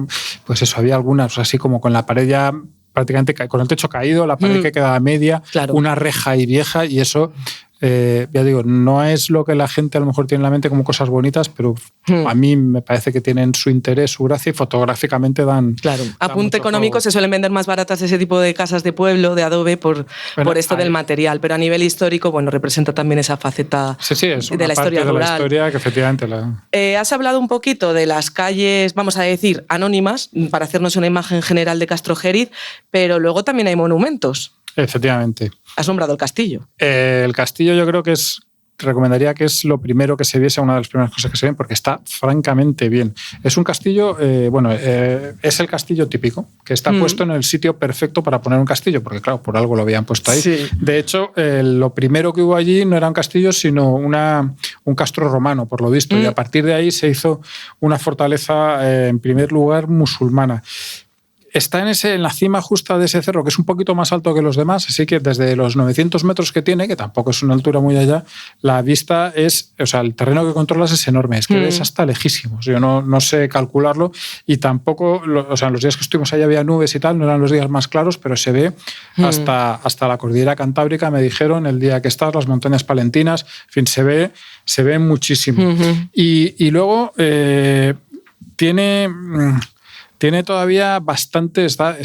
pues eso, había algunas así como con la pared ya prácticamente con el techo caído, la pared que quedaba media, una reja ahí vieja, y eso, ya digo, no es lo que la gente a lo mejor tiene en la mente como cosas bonitas, pero a mí me parece que tienen su interés, su gracia, y fotográficamente dan... Claro, a punto económico se suelen vender más baratas ese tipo de casas de pueblo, de adobe, por esto del material, pero a nivel histórico, bueno, representa también esa faceta es una de la historia rural. De la historia que efectivamente has hablado un poquito de las calles, vamos a decir, anónimas, para hacernos una imagen general de Castrojeriz, pero luego también hay monumentos. Efectivamente. Has nombrado el castillo. El castillo yo creo que recomendaría que es lo primero que se viese, una de las primeras cosas que se ven, porque está francamente bien. Es un castillo, es el castillo típico, que está puesto en el sitio perfecto para poner un castillo, porque claro, por algo lo habían puesto ahí. Sí. De hecho, lo primero que hubo allí no era un castillo, sino un castro romano, por lo visto, y a partir de ahí se hizo una fortaleza, en primer lugar, musulmana. Está en la cima justa de ese cerro, que es un poquito más alto que los demás, así que desde los 900 metros que tiene, que tampoco es una altura muy allá, la vista el terreno que controlas es enorme, es que ves hasta lejísimos. Yo no sé calcularlo, y tampoco, los días que estuvimos allá había nubes y tal, no eran los días más claros, pero se ve hasta la cordillera Cantábrica, me dijeron, el día que estás, las montañas palentinas, en fin, se ve muchísimo. Y luego tiene todavía bastante, esa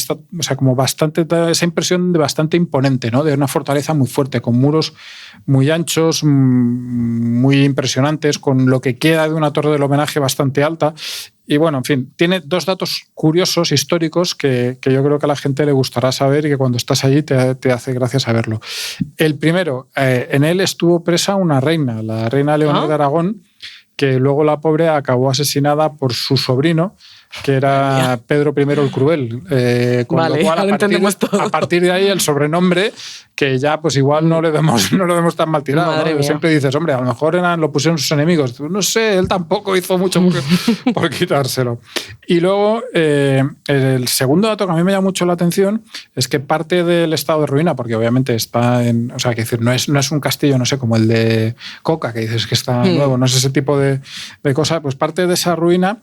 impresión de bastante imponente, ¿no? De una fortaleza muy fuerte, con muros muy anchos, muy impresionantes, con lo que queda de una torre del homenaje bastante alta. Y bueno, en fin, tiene dos datos curiosos, históricos, que yo creo que a la gente le gustará saber y que cuando estás allí te hace gracia saberlo. El primero, en él estuvo presa una reina, la reina Leonor de Aragón, que luego la pobre acabó asesinada por su sobrino, que era Pedro I el Cruel. Con lo cual, a partir de ahí, el sobrenombre, que ya pues igual no lo vemos tan mal tirado, ¿no? Siempre dices, hombre, a lo mejor lo pusieron sus enemigos. No sé, él tampoco hizo mucho por quitárselo. Y luego, el segundo dato que a mí me llama mucho la atención es que parte del estado de ruina, porque obviamente está que decir, no es un castillo, no sé, como el de Coca, que dices que está nuevo, no es ese tipo de cosa, pues parte de esa ruina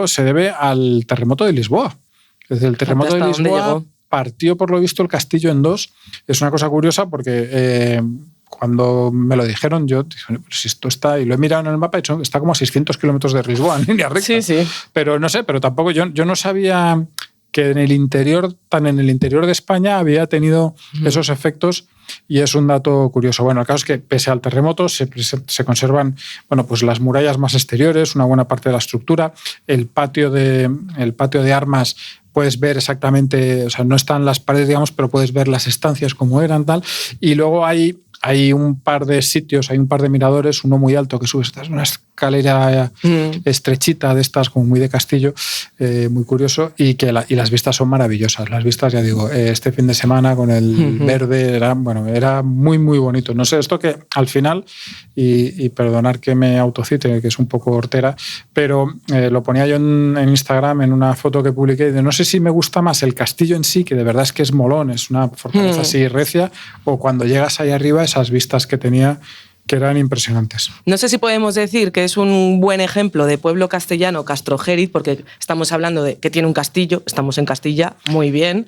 se debe al terremoto de Lisboa. Es decir, el terremoto de Lisboa partió, por lo visto, el castillo en dos. Es una cosa curiosa porque cuando me lo dijeron, yo dije, si esto está, y lo he mirado en el mapa, está como a 600 kilómetros de Lisboa, en línea recta. Sí. Pero no sé, pero tampoco yo no sabía que en el interior de España había tenido esos efectos, y es un dato curioso. Bueno, el caso es que pese al terremoto se conservan, pues las murallas más exteriores, una buena parte de la estructura, el patio de armas. Puedes ver exactamente, no están las paredes, digamos, pero puedes ver las estancias como eran, tal. Y luego hay un par de sitios, hay un par de miradores, uno muy alto que subes hasta unas escalera estrechita de estas, como muy de castillo, muy curioso, y las vistas son maravillosas. Las vistas, ya digo, este fin de semana con el verde era muy, muy bonito. No sé, esto que al final, y perdonar que me autocite, que es un poco hortera, pero lo ponía yo en Instagram en una foto que publiqué, de no sé si me gusta más el castillo en sí, que de verdad es que es molón, es una fortaleza así recia, o cuando llegas ahí arriba esas vistas que tenía, que eran impresionantes. No sé si podemos decir que es un buen ejemplo de pueblo castellano, Castrojeriz, porque estamos hablando de que tiene un castillo, estamos en Castilla, muy bien.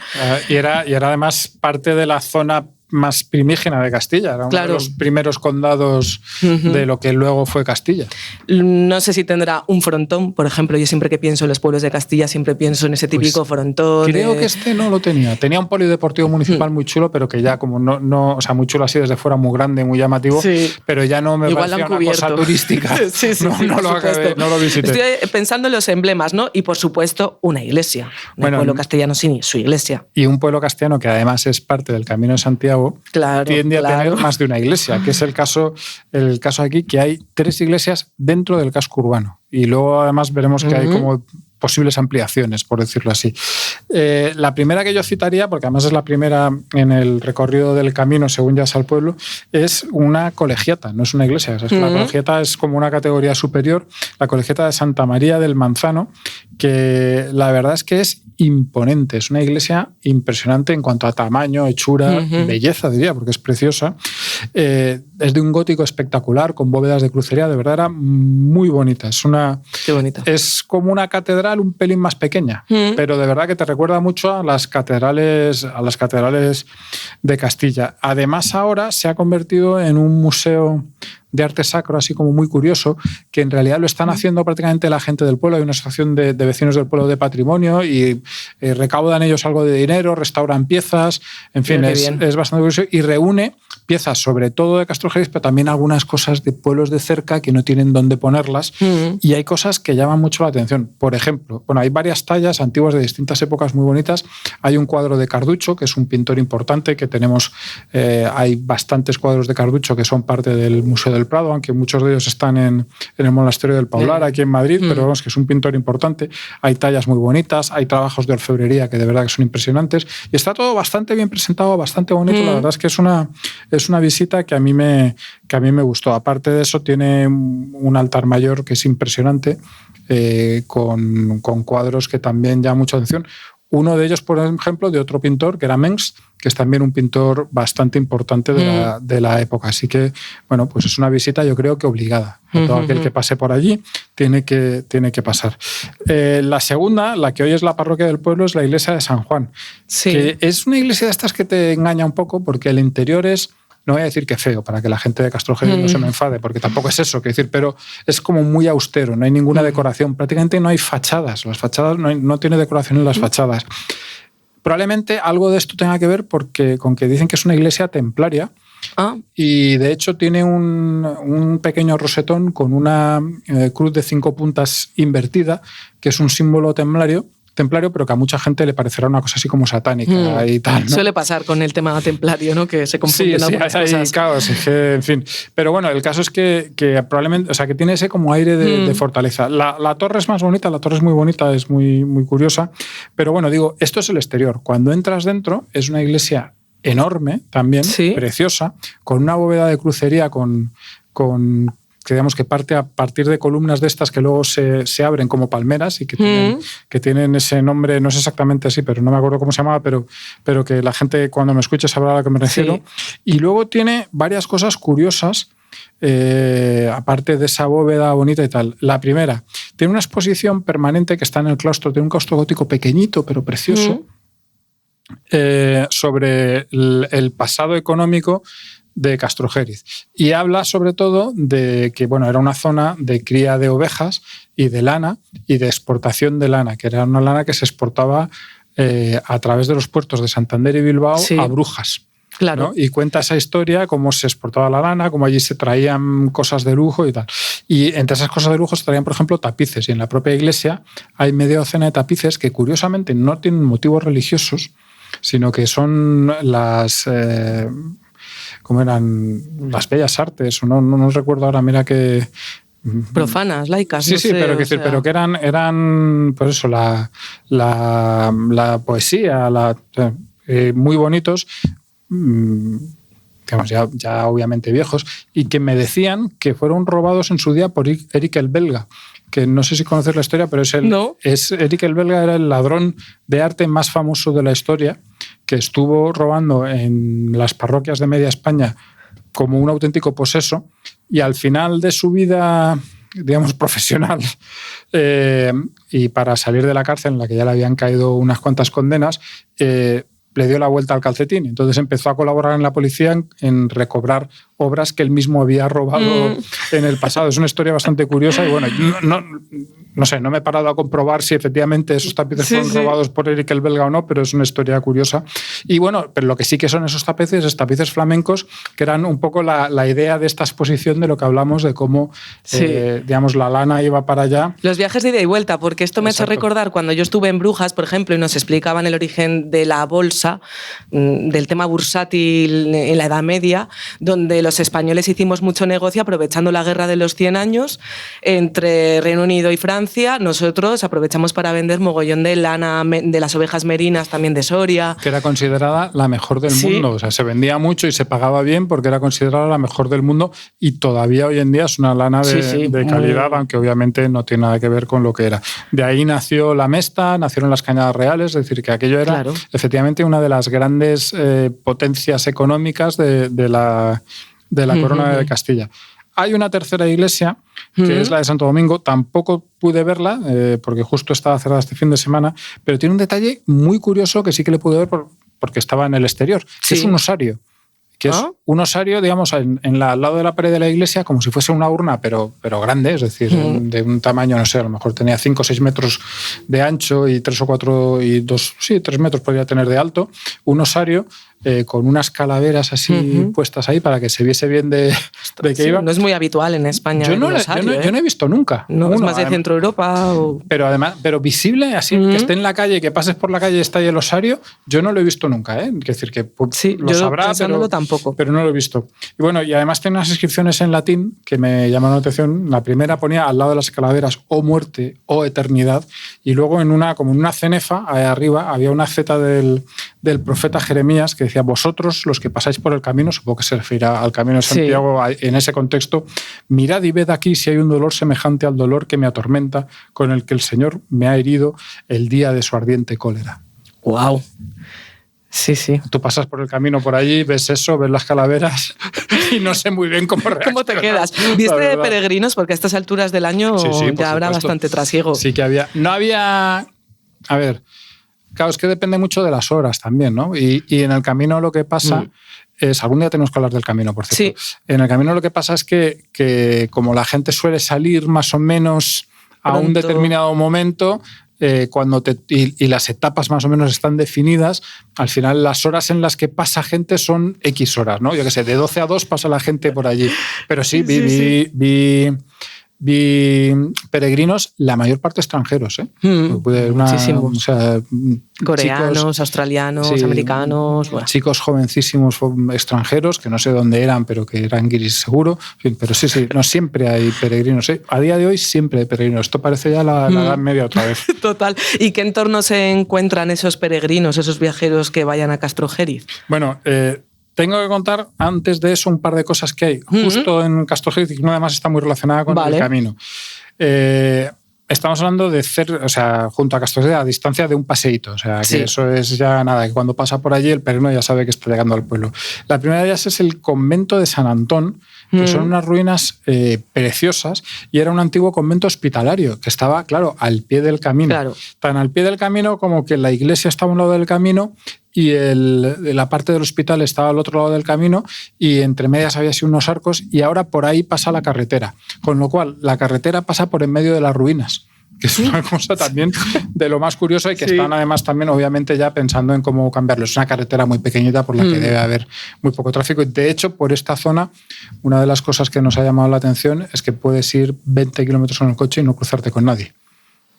Y era además parte de la zona más primígena de Castilla, era uno de los primeros condados de lo que luego fue Castilla. No sé si tendrá un frontón, por ejemplo, yo siempre que pienso en los pueblos de Castilla siempre pienso en ese típico frontón. Creo que este no lo tenía. Tenía un polideportivo municipal muy chulo, pero que ya como no, o sea, muy chulo así desde fuera, muy grande, muy llamativo, pero ya no me igual parecía una cosa turística. No lo visité. Estoy pensando en los emblemas, ¿no? Y por supuesto, una iglesia. Un pueblo castellano sin su iglesia. Y un pueblo castellano que además es parte del Camino de Santiago, tiende a tener más de una iglesia, que es el caso aquí, que hay 3 iglesias dentro del casco urbano. Y luego además veremos que hay como posibles ampliaciones, por decirlo así. La primera que yo citaría, porque además es la primera en el recorrido del camino, según ya al pueblo, es una colegiata, no es una iglesia. La colegiata es como una categoría superior, la colegiata de Santa María del Manzano, que la verdad es que es imponente, es una iglesia impresionante en cuanto a tamaño, hechura, belleza, diría, porque es preciosa. Es de un gótico espectacular, con bóvedas de crucería, de verdad era muy bonita. Qué bonita. Es como una catedral un pelín más pequeña, pero de verdad que te recuerda mucho a las catedrales de Castilla. Además, ahora se ha convertido en un museo de arte sacro, así como muy curioso, que en realidad lo están haciendo prácticamente la gente del pueblo. Hay una asociación de vecinos del pueblo de patrimonio y recaudan ellos algo de dinero, restauran piezas, en fin, es bastante curioso y reúne piezas sobre todo de Castrojeriz, pero también algunas cosas de pueblos de cerca que no tienen dónde ponerlas y hay cosas que llaman mucho la atención. Por ejemplo, hay varias tallas antiguas de distintas épocas muy bonitas. Hay un cuadro de Carducho, que es un pintor importante que tenemos, hay bastantes cuadros de Carducho que son parte del Museo del Prado, aunque muchos de ellos están en el Monasterio del Paular, aquí en Madrid, pero vamos, que es un pintor importante. Hay tallas muy bonitas, hay trabajos de orfebrería que de verdad que son impresionantes y está todo bastante bien presentado, bastante bonito. La verdad es que es una visita que a mí me gustó. Aparte de eso, tiene un altar mayor que es impresionante, con cuadros que también llaman mucha atención. Uno de ellos, por ejemplo, de otro pintor, que era Mengs, que es también un pintor bastante importante de la época. Así que, bueno, pues es una visita yo creo que obligada. Todo aquel que pase por allí tiene que pasar. La segunda, la que hoy es la parroquia del pueblo, es la iglesia de San Juan. Sí. Que es una iglesia de estas que te engaña un poco porque el interior es... No voy a decir que feo, para que la gente de Castrojeriz no se me enfade, porque tampoco es eso, pero es como muy austero, no hay ninguna decoración, prácticamente no hay fachadas, las fachadas no tiene decoración en las fachadas. Probablemente algo de esto tenga que ver con que dicen que es una iglesia templaria, y de hecho tiene un pequeño rosetón con una cruz de 5 puntas invertida, que es un símbolo templario, pero que a mucha gente le parecerá una cosa así como satánica y tal, ¿no? Suele pasar con el tema templario, ¿no? Que se confunden algunas cosas. Caos, en fin. Pero bueno, el caso es que probablemente, o sea, que tiene ese como aire de fortaleza. La torre es más bonita, la torre es muy bonita, es muy, muy curiosa. Pero bueno, digo, esto es el exterior. Cuando entras dentro, es una iglesia enorme también, preciosa, con una bóveda de crucería con que digamos que parte a partir de columnas de estas que luego se abren como palmeras y que tienen ese nombre, no sé exactamente así, pero no me acuerdo cómo se llamaba, pero que la gente cuando me escuche sabrá a lo que me refiero. Y luego tiene varias cosas curiosas, aparte de esa bóveda bonita y tal. La primera, tiene una exposición permanente que está en el claustro, tiene un claustro gótico pequeñito pero precioso, sobre el pasado económico de Castrojeriz. Y habla sobre todo de que era una zona de cría de ovejas y de lana y de exportación de lana, que era una lana que se exportaba a través de los puertos de Santander y Bilbao a Brujas. Claro. ¿No? Y cuenta esa historia, cómo se exportaba la lana, cómo allí se traían cosas de lujo y tal. Y entre esas cosas de lujo se traían, por ejemplo, tapices. Y en la propia iglesia hay media docena de tapices que curiosamente no tienen motivos religiosos, sino que son las... ¿cómo eran? Las bellas artes, o no recuerdo ahora, mira que profanas, laicas. Sí, no sí, sé, pero que eran pues eso, la poesía, muy bonitos, digamos, ya obviamente viejos, y que me decían que fueron robados en su día por Eric el Belga, que no sé si conoces la historia, pero Eric el Belga era el ladrón de arte más famoso de la historia, que estuvo robando en las parroquias de media España como un auténtico poseso, y al final de su vida, digamos, profesional, y para salir de la cárcel en la que ya le habían caído unas cuantas condenas, le dio la vuelta al calcetín. Entonces empezó a colaborar en la policía en recobrar obras que él mismo había robado en el pasado. Es una historia bastante curiosa y bueno, no sé, no me he parado a comprobar si efectivamente esos tapices fueron robados por Eric el Belga o no, pero es una historia curiosa. Y bueno, pero lo que sí que son esos tapices, es tapices flamencos, que eran un poco la idea de esta exposición de lo que hablamos, de cómo, digamos, la lana iba para allá. Los viajes de ida y vuelta, porque esto me ha hecho recordar cuando yo estuve en Brujas, por ejemplo, y nos explicaban el origen de la bolsa, del tema bursátil en la Edad Media, donde los españoles hicimos mucho negocio aprovechando la guerra de los 100 años entre Reino Unido y Francia. Nosotros aprovechamos para vender mogollón de lana de las ovejas merinas, también de Soria. Que era considerada la mejor del mundo. O sea, se vendía mucho y se pagaba bien porque era considerada la mejor del mundo, y todavía hoy en día es una lana de calidad, aunque obviamente no tiene nada que ver con lo que era. De ahí nació la mesta, nacieron las cañadas reales, es decir, que aquello era efectivamente una de las grandes potencias económicas de la corona de Castilla. Hay una tercera iglesia, que es la de Santo Domingo. Tampoco pude verla, porque justo estaba cerrada este fin de semana, pero tiene un detalle muy curioso que sí que le pude ver porque estaba en el exterior, que es un osario. Que es un osario, digamos, al lado de la pared de la iglesia, como si fuese una urna, pero grande, es decir, de un tamaño, no sé, a lo mejor tenía 5 o 6 metros de ancho y 3 o 4 y 3 metros podría tener de alto. Un osario con unas calaveras así puestas ahí para que se viese bien de qué iba. No es muy habitual en España. Yo no he visto nunca. No, es más de Centro Europa. Pero visible, así, que esté en la calle, que pases por la calle y está ahí el osario, yo no lo he visto nunca. Es decir, que lo sabrá, pero no lo he visto. Y bueno, y además tiene unas inscripciones en latín que me llamaron la atención. La primera ponía al lado de las calaveras "o muerte" o "eternidad", y luego como en una cenefa, ahí arriba, había una zeta del profeta Jeremías que decía: "Vosotros, los que pasáis por el camino", supongo que se refiere al camino de Santiago en ese contexto, "mirad y ved aquí si hay un dolor semejante al dolor que me atormenta, con el que el Señor me ha herido el día de su ardiente cólera". ¡Wow! Sí, sí. Tú pasas por el camino por allí, ves eso, ves las calaveras y no sé muy bien cómo reaccionar. ¿Cómo te quedas? ¿Viste de peregrinos? Porque a estas alturas del año ya habrá bastante trasiego. Sí que había. No había... A ver... Claro, es que depende mucho de las horas también, ¿no? Y en el camino lo que pasa es... Algún día tenemos que hablar del camino, por cierto. Sí. En el camino lo que pasa es que como la gente suele salir más o menos a un determinado momento, y las etapas más o menos están definidas, al final las horas en las que pasa gente son X horas, ¿no? Yo qué sé, de 12 a 2 pasa la gente por allí. Pero sí, vi peregrinos, la mayor parte extranjeros, muchísimos. O sea, coreanos, chicos, australianos, americanos. Bueno. Chicos jovencísimos extranjeros, que no sé dónde eran, pero que eran guiris seguro. Pero sí, no siempre hay peregrinos. A día de hoy siempre hay peregrinos. Esto parece ya la Edad Media otra vez. Total. ¿Y qué entorno se encuentran esos peregrinos, esos viajeros que vayan a Castrojeriz? Bueno, tengo que contar antes de eso un par de cosas que hay justo en Castrojeriz, y una además está muy relacionada con el camino. Estamos hablando de junto a Castrojeriz, a distancia de un paseíto. O sea, que eso es ya nada, que cuando pasa por allí el peregrino ya sabe que está llegando al pueblo. La primera de ellas es el convento de San Antón, que son unas ruinas preciosas, y era un antiguo convento hospitalario que estaba, claro, al pie del camino. Claro. Tan al pie del camino como que la iglesia estaba a un lado del camino y la parte del hospital estaba al otro lado del camino, y entre medias había así unos arcos, y ahora por ahí pasa la carretera. Con lo cual, la carretera pasa por en medio de las ruinas, que es una cosa también de lo más curioso, y que están además también obviamente ya pensando en cómo cambiarlo. Es una carretera muy pequeñita por la que debe haber muy poco tráfico. De hecho, por esta zona, una de las cosas que nos ha llamado la atención es que puedes ir 20 kilómetros en el coche y no cruzarte con nadie.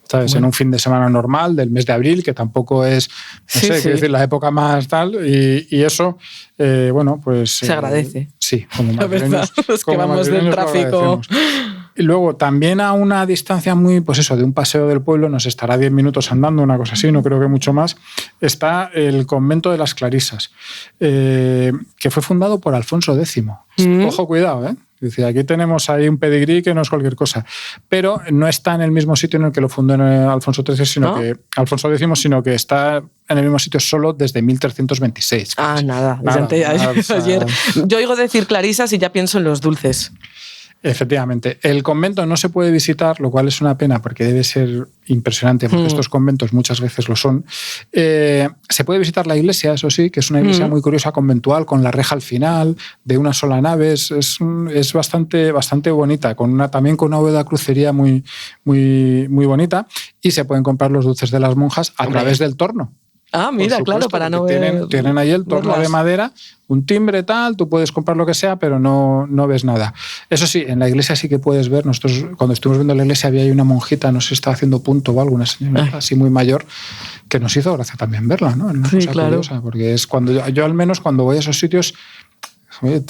¿Sabes? Bueno. En un fin de semana normal del mes de abril, que tampoco es, quiero decir, la época más tal, y eso, bueno, pues... Se agradece. Sí, como la verdad, los que vamos del tráfico. Y luego, también a una distancia muy, pues eso, de un paseo del pueblo, nos estará 10 minutos andando, una cosa así, no creo que mucho más, está el convento de las Clarisas, que fue fundado por Alfonso X. Ojo, cuidado, ¿eh? Dice, aquí tenemos ahí un pedigrí que no es cualquier cosa. Pero no está en el mismo sitio en el que lo fundó Alfonso XIII, Alfonso X, sino que está en el mismo sitio solo desde 1326. Nada. Ayer. Yo oigo decir Clarisas y ya pienso en los dulces. Efectivamente. El convento no se puede visitar, lo cual es una pena porque debe ser impresionante, porque estos conventos muchas veces lo son. Se puede visitar la iglesia, eso sí, que es una iglesia muy curiosa, conventual, con la reja al final, de una sola nave. Es bastante bonita, también con una bóveda crucería muy, muy, muy bonita. Y se pueden comprar los dulces de las monjas a través del torno. Mira, claro, para no ver... Tienen ahí el torno de madera, un timbre tal, tú puedes comprar lo que sea, pero no ves nada. Eso sí, en la iglesia sí que puedes ver. Nosotros, cuando estuvimos viendo la iglesia, había ahí una monjita, no sé si estaba haciendo punto o algo, una señora así muy mayor, que nos hizo gracia también verla, ¿no? Una cosa curiosa, porque es cuando yo al menos cuando voy a esos sitios...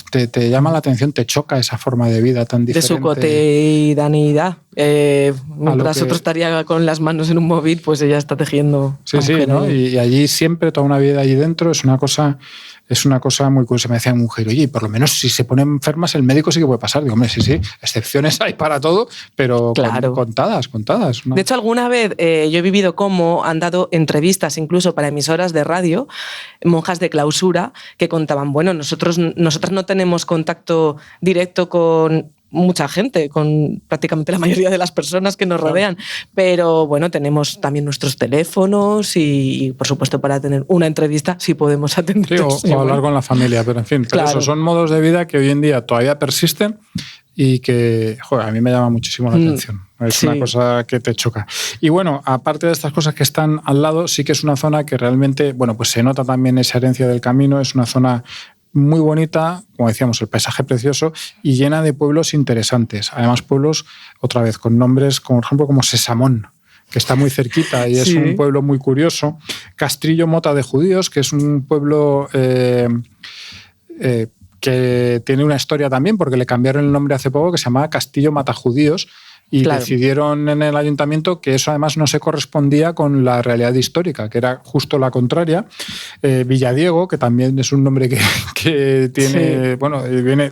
Te llama la atención, te choca esa forma de vida tan diferente. De su cotidianidad. Mientras otro estaría con las manos en un móvil, pues ella está tejiendo. Sí, ¿no? Y allí siempre, toda una vida allí dentro, es una cosa muy curiosa. Me decía mi mujer, oye, por lo menos si se ponen enfermas, el médico sí que puede pasar. Digo, hombre, sí, excepciones hay para todo, pero contadas. ¿no? De hecho, alguna vez yo he vivido cómo han dado entrevistas, incluso para emisoras de radio, monjas de clausura, que contaban, bueno, nosotras no tenemos contacto directo con mucha gente, con prácticamente la mayoría de las personas que nos rodean, pero bueno, tenemos también nuestros teléfonos y por supuesto para tener una entrevista sí podemos atender. Sí, o hablar con la familia, pero en fin, eso son modos de vida que hoy en día todavía persisten y que, a mí me llama muchísimo la atención. Es una cosa que te choca. Y bueno, aparte de estas cosas que están al lado, sí que es una zona que realmente, bueno, pues se nota también esa herencia del camino, es una zona muy bonita, como decíamos, el paisaje precioso y llena de pueblos interesantes. Además, pueblos, otra vez, con nombres, como por ejemplo, como Sesamón, que está muy cerquita y es un pueblo muy curioso. Castrillo Mota de Judíos, que es un pueblo que tiene una historia también, porque le cambiaron el nombre hace poco, que se llamaba Castillo Mata Judíos. Y decidieron en el ayuntamiento que eso además no se correspondía con la realidad histórica, que era justo la contraria. Villadiego, que también es un nombre que tiene, bueno,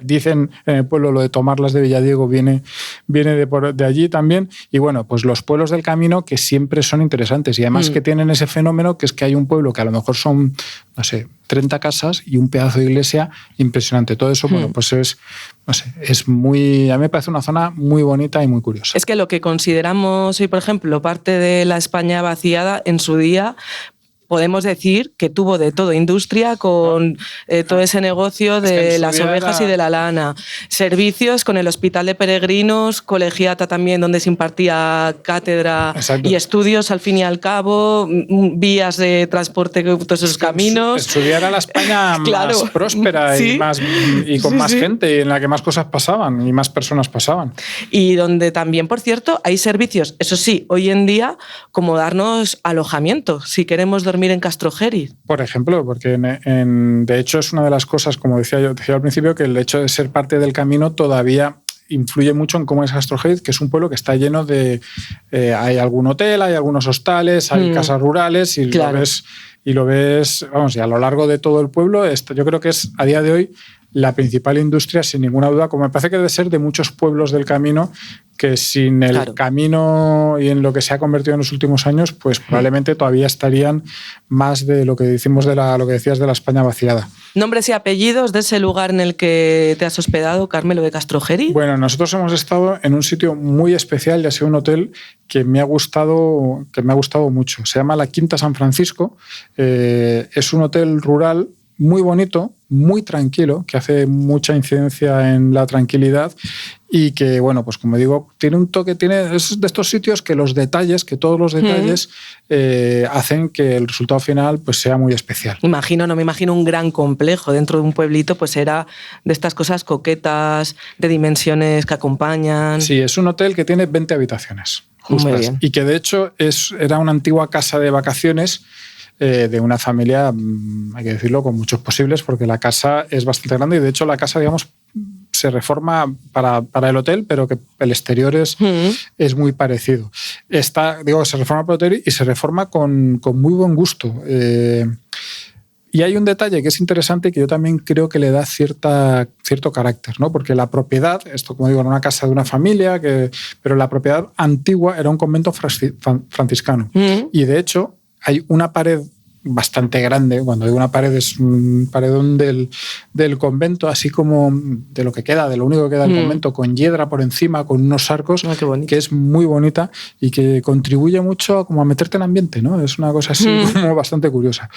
dicen en el pueblo lo de tomarlas de Villadiego viene de allí también. Y bueno, pues los pueblos del camino que siempre son interesantes y además que tienen ese fenómeno que es que hay un pueblo que a lo mejor son, no sé, 30 casas y un pedazo de iglesia impresionante. Todo eso, bueno, pues es muy... A mí me parece una zona muy bonita y muy curiosa. Es que lo que consideramos hoy, por ejemplo, parte de la España vaciada, en su día podemos decir que tuvo de todo, industria con todo ese negocio de las ovejas y de la lana, servicios con el hospital de peregrinos, colegiata también donde se impartía cátedra y estudios al fin y al cabo, vías de transporte, todos esos caminos. Estudiar a la España más próspera y con más gente y en la que más cosas pasaban y más personas pasaban. Y donde también, por cierto, hay servicios, eso sí, hoy en día, como darnos alojamiento, si queremos dormir en Castrojeriz. Por ejemplo, porque de hecho es una de las cosas, como decía al principio, que el hecho de ser parte del camino todavía influye mucho en cómo es Castrojeriz, que es un pueblo que está lleno de... hay algún hotel, hay algunos hostales, hay casas rurales y lo ves, vamos, y a lo largo de todo el pueblo, yo creo que es a día de hoy la principal industria, sin ninguna duda, como me parece que debe ser de muchos pueblos del camino, que sin el camino y en lo que se ha convertido en los últimos años, pues probablemente todavía estarían más de lo que decimos lo que decías de la España vaciada. ¿Nombres y apellidos de ese lugar en el que te has hospedado, Carmelo, de Castrojeriz? Bueno, nosotros hemos estado en un sitio muy especial, ya sea un hotel que me ha gustado mucho. Se llama La Quinta San Francisco. Es un hotel rural muy bonito, muy tranquilo, que hace mucha incidencia en la tranquilidad y que, bueno, pues como digo, tiene un toque, es de estos sitios que todos los detalles hacen que el resultado final pues sea muy especial. No me imagino un gran complejo dentro de un pueblito, pues era de estas cosas coquetas, de dimensiones que acompañan. Sí, es un hotel que tiene 20 habitaciones justas, muy bien. Y que de hecho era una antigua casa de vacaciones de una familia, hay que decirlo, con muchos posibles, porque la casa es bastante grande y de hecho la casa, digamos, se reforma para el hotel, pero que el exterior es muy parecido. Se reforma para el hotel y se reforma con muy buen gusto. Y hay un detalle que es interesante y que yo también creo que le da cierto carácter, ¿no? Porque la propiedad, esto como digo, era una casa de una familia, pero la propiedad antigua era un convento franciscano. Y de hecho hay una pared bastante grande, cuando digo una pared es un paredón del convento, así como de lo único que queda del convento, con hiedra por encima, con unos arcos, que es muy bonita y que contribuye mucho como a meterte en ambiente, ¿no? Es una cosa así como bastante curiosa.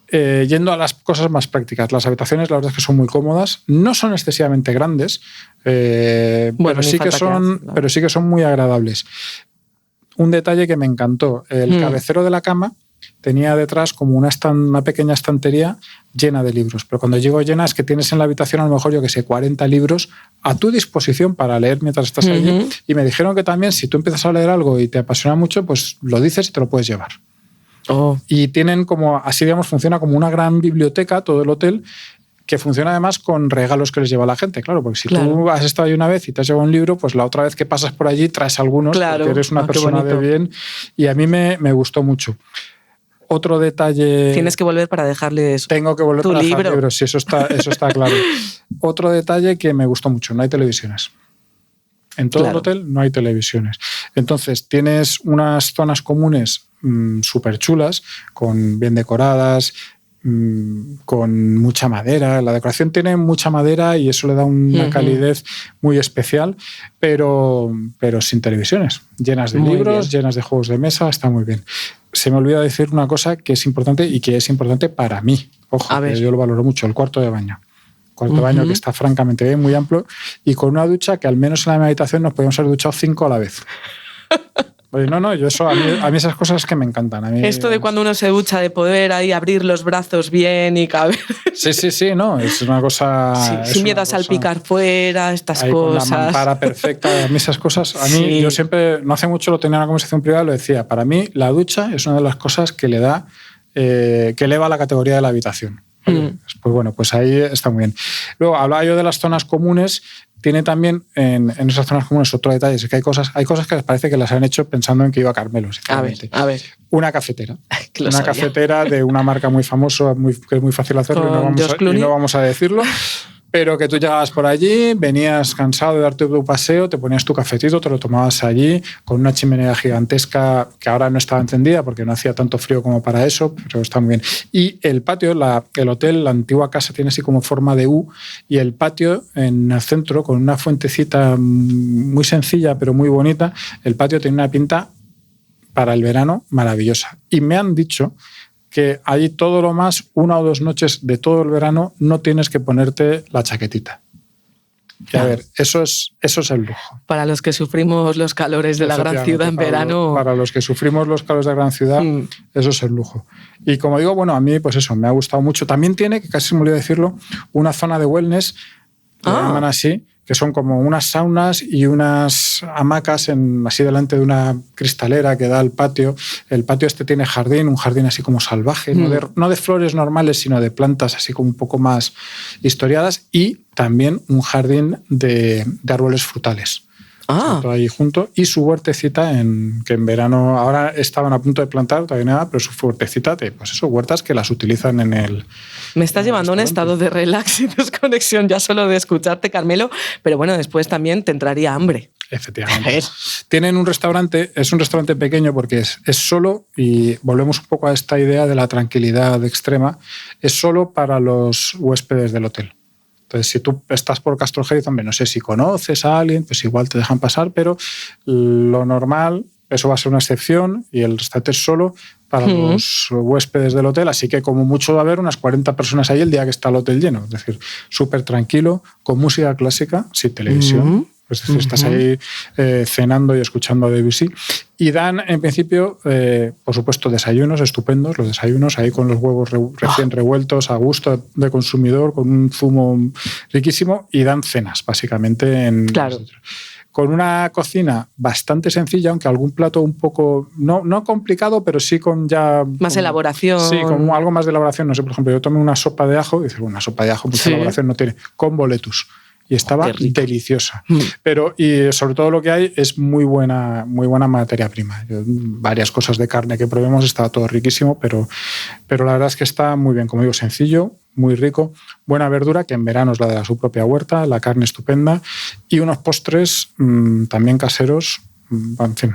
Yendo a las cosas más prácticas, las habitaciones la verdad es que son muy cómodas, no son excesivamente grandes, pero sí que son muy agradables. Un detalle que me encantó, el cabecero de la cama tenía detrás como una pequeña estantería llena de libros, pero cuando digo llena es que tienes en la habitación a lo mejor 40 libros a tu disposición para leer mientras estás allí, y me dijeron que también si tú empiezas a leer algo y te apasiona mucho, pues lo dices y te lo puedes llevar. Y tienen funciona como una gran biblioteca todo el hotel, que funciona además con regalos que les lleva la gente, claro, porque si tú has estado ahí una vez y te has llevado un libro, pues la otra vez que pasas por allí traes algunos, porque eres una persona de bien, y a mí me gustó mucho. Otro detalle... Tienes que volver para dejarles Tengo que volver para dejar libros, sí, eso está claro. Otro detalle que me gustó mucho, no hay televisiones. En todo el hotel no hay televisiones. Entonces tienes unas zonas comunes súper chulas, bien decoradas, con mucha madera. La decoración tiene mucha madera y eso le da una calidez muy especial, pero sin televisiones. Llenas de libros, llenas de juegos de mesa, está muy bien. Se me olvida decir una cosa que es importante y que es importante para mí. Ojo, que yo lo valoro mucho, el cuarto de baño. Cuarto de baño que está francamente bien, muy amplio, y con una ducha que al menos en la misma habitación nos podíamos haber duchado 5 a la vez. Oye, a mí esas cosas que me encantan. A mí, esto de cuando uno se ducha, de poder ahí abrir los brazos bien y caber. Sí, no, es una cosa... sin miedo a salpicar fuera, estas cosas. Con la mampara perfecta, a mí esas cosas... yo siempre, no hace mucho lo tenía en una conversación privada, lo decía, para mí la ducha es una de las cosas que le da, que eleva la categoría de la habitación. Pues bueno, pues ahí está muy bien. Luego, hablaba yo de las zonas comunes. Tiene también en esas zonas comunes otro detalle, es que hay cosas que les parece que las han hecho pensando en que iba Carmelo. A ver. Una cafetera. Una cafetera de una marca muy famosa, que es muy fácil hacerlo y no vamos a decirlo. Pero que tú llegabas por allí, venías cansado de darte tu paseo, te ponías tu cafetito, te lo tomabas allí, con una chimenea gigantesca que ahora no estaba encendida porque no hacía tanto frío como para eso, pero está muy bien. Y el patio, el hotel, la antigua casa tiene así como forma de U, y el patio en el centro, con una fuentecita muy sencilla pero muy bonita, el patio tiene una pinta para el verano maravillosa. Y me han dicho que allí todo lo más, 1 o 2 noches de todo el verano, no tienes que ponerte la chaquetita. Y a ver, eso es el lujo. Para los que sufrimos los calores de la gran ciudad en verano... Para los que sufrimos los calores de la gran ciudad, eso es el lujo. Y como digo, bueno, a mí pues eso, me ha gustado mucho. También tiene, que casi se me olvidó decirlo, una zona de wellness, que llaman así, que son como unas saunas y unas hamacas así delante de una cristalera que da al patio. El patio tiene un jardín así como salvaje, no de flores normales, sino de plantas así como un poco más historiadas, y también un jardín de árboles frutales. Todo ahí junto, y su huertecita que en verano ahora estaban a punto de plantar, todavía nada, pero su huertecita huertas que las utilizan en el... Me estás llevando a un estado de relax y desconexión ya solo de escucharte, Carmelo, pero bueno, después también te entraría hambre. Efectivamente. Tienen un restaurante, es un restaurante pequeño porque es solo, y volvemos un poco a esta idea de la tranquilidad extrema, es solo para los huéspedes del hotel. Entonces, si tú estás por Castrojeriz, hombre, no sé si conoces a alguien, pues igual te dejan pasar, pero lo normal, eso va a ser una excepción, y el restaurante es solo para los huéspedes del hotel, así que como mucho va a haber unas 40 personas ahí el día que está el hotel lleno. Es decir, súper tranquilo, con música clásica, sin televisión. Es decir, estás ahí cenando y escuchando a Debussy. Y dan, en principio, por supuesto, desayunos estupendos, los desayunos ahí con los huevos recién revueltos, a gusto de consumidor, con un zumo riquísimo, y dan cenas, básicamente. Claro. Con una cocina bastante sencilla, aunque algún plato un poco, no complicado, pero sí con ya... Más elaboración. Sí, con algo más de elaboración. No sé, por ejemplo, yo tomé una sopa de ajo, y dices, una sopa de ajo, mucha elaboración no tiene, con boletus. y estaba deliciosa. Pero y sobre todo lo que hay es muy buena materia prima. Varias cosas de carne que probemos, estaba todo riquísimo, pero la verdad es que está muy bien, como digo, sencillo, muy rico, buena verdura, que en verano es la de su propia huerta, la carne estupenda, y unos postres también caseros. En fin,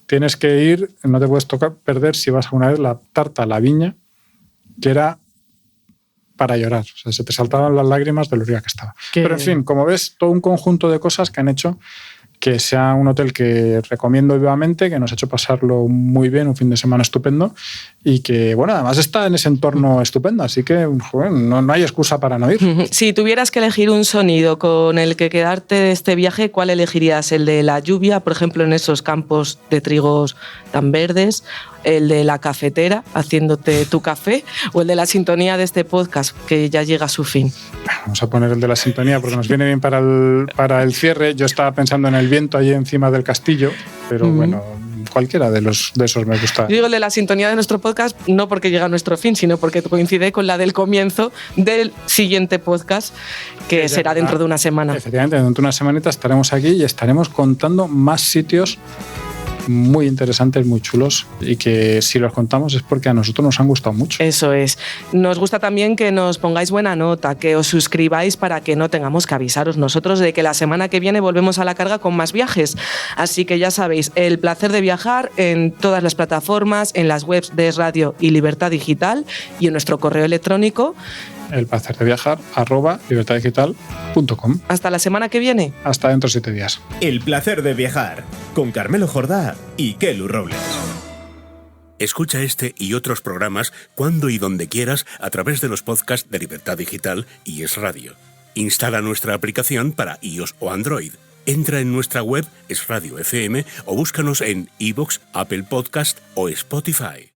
tienes que ir, no te puedes perder si vas alguna vez la tarta a la viña, que era para llorar. O sea, se te saltaban las lágrimas de lo rica que estaba. Pero en fin, como ves, todo un conjunto de cosas que han hecho que sea un hotel que recomiendo vivamente, que nos ha hecho pasarlo muy bien, un fin de semana estupendo y que, bueno, además está en ese entorno estupendo, así que joder, no hay excusa para no ir. Si tuvieras que elegir un sonido con el que quedarte de este viaje, ¿cuál elegirías? ¿El de la lluvia, por ejemplo, en esos campos de trigos tan verdes? ¿El de la cafetera haciéndote tu café? ¿O el de la sintonía de este podcast que ya llega a su fin? Vamos a poner el de la sintonía porque nos viene bien para el cierre. Yo estaba pensando en el viento allí encima del castillo, pero bueno, cualquiera de esos me gusta. Yo digo el de la sintonía de nuestro podcast no porque llega a nuestro fin, sino porque coincide con la del comienzo del siguiente podcast, que será dentro de una semana. Efectivamente, dentro de una semanita estaremos aquí y estaremos contando más sitios muy interesantes, muy chulos, y que si los contamos es porque a nosotros nos han gustado mucho. Eso es. Nos gusta también que nos pongáis buena nota, que os suscribáis para que no tengamos que avisaros nosotros de que la semana que viene volvemos a la carga con más viajes. Así que ya sabéis, El Placer de Viajar en todas las plataformas, en las webs de Es Radio y Libertad Digital y en nuestro correo electrónico elplacerdeviajar@libertaddigital.com. Hasta la semana que viene. Hasta dentro de 7 días. El Placer de Viajar, con Carmelo Jordá y Kelu Robles. Escucha este y otros programas cuando y donde quieras a través de los podcasts de Libertad Digital y Es Radio. Instala nuestra aplicación para iOS o Android. Entra en nuestra web Es Radio FM o búscanos en iVoox, Apple Podcast o Spotify.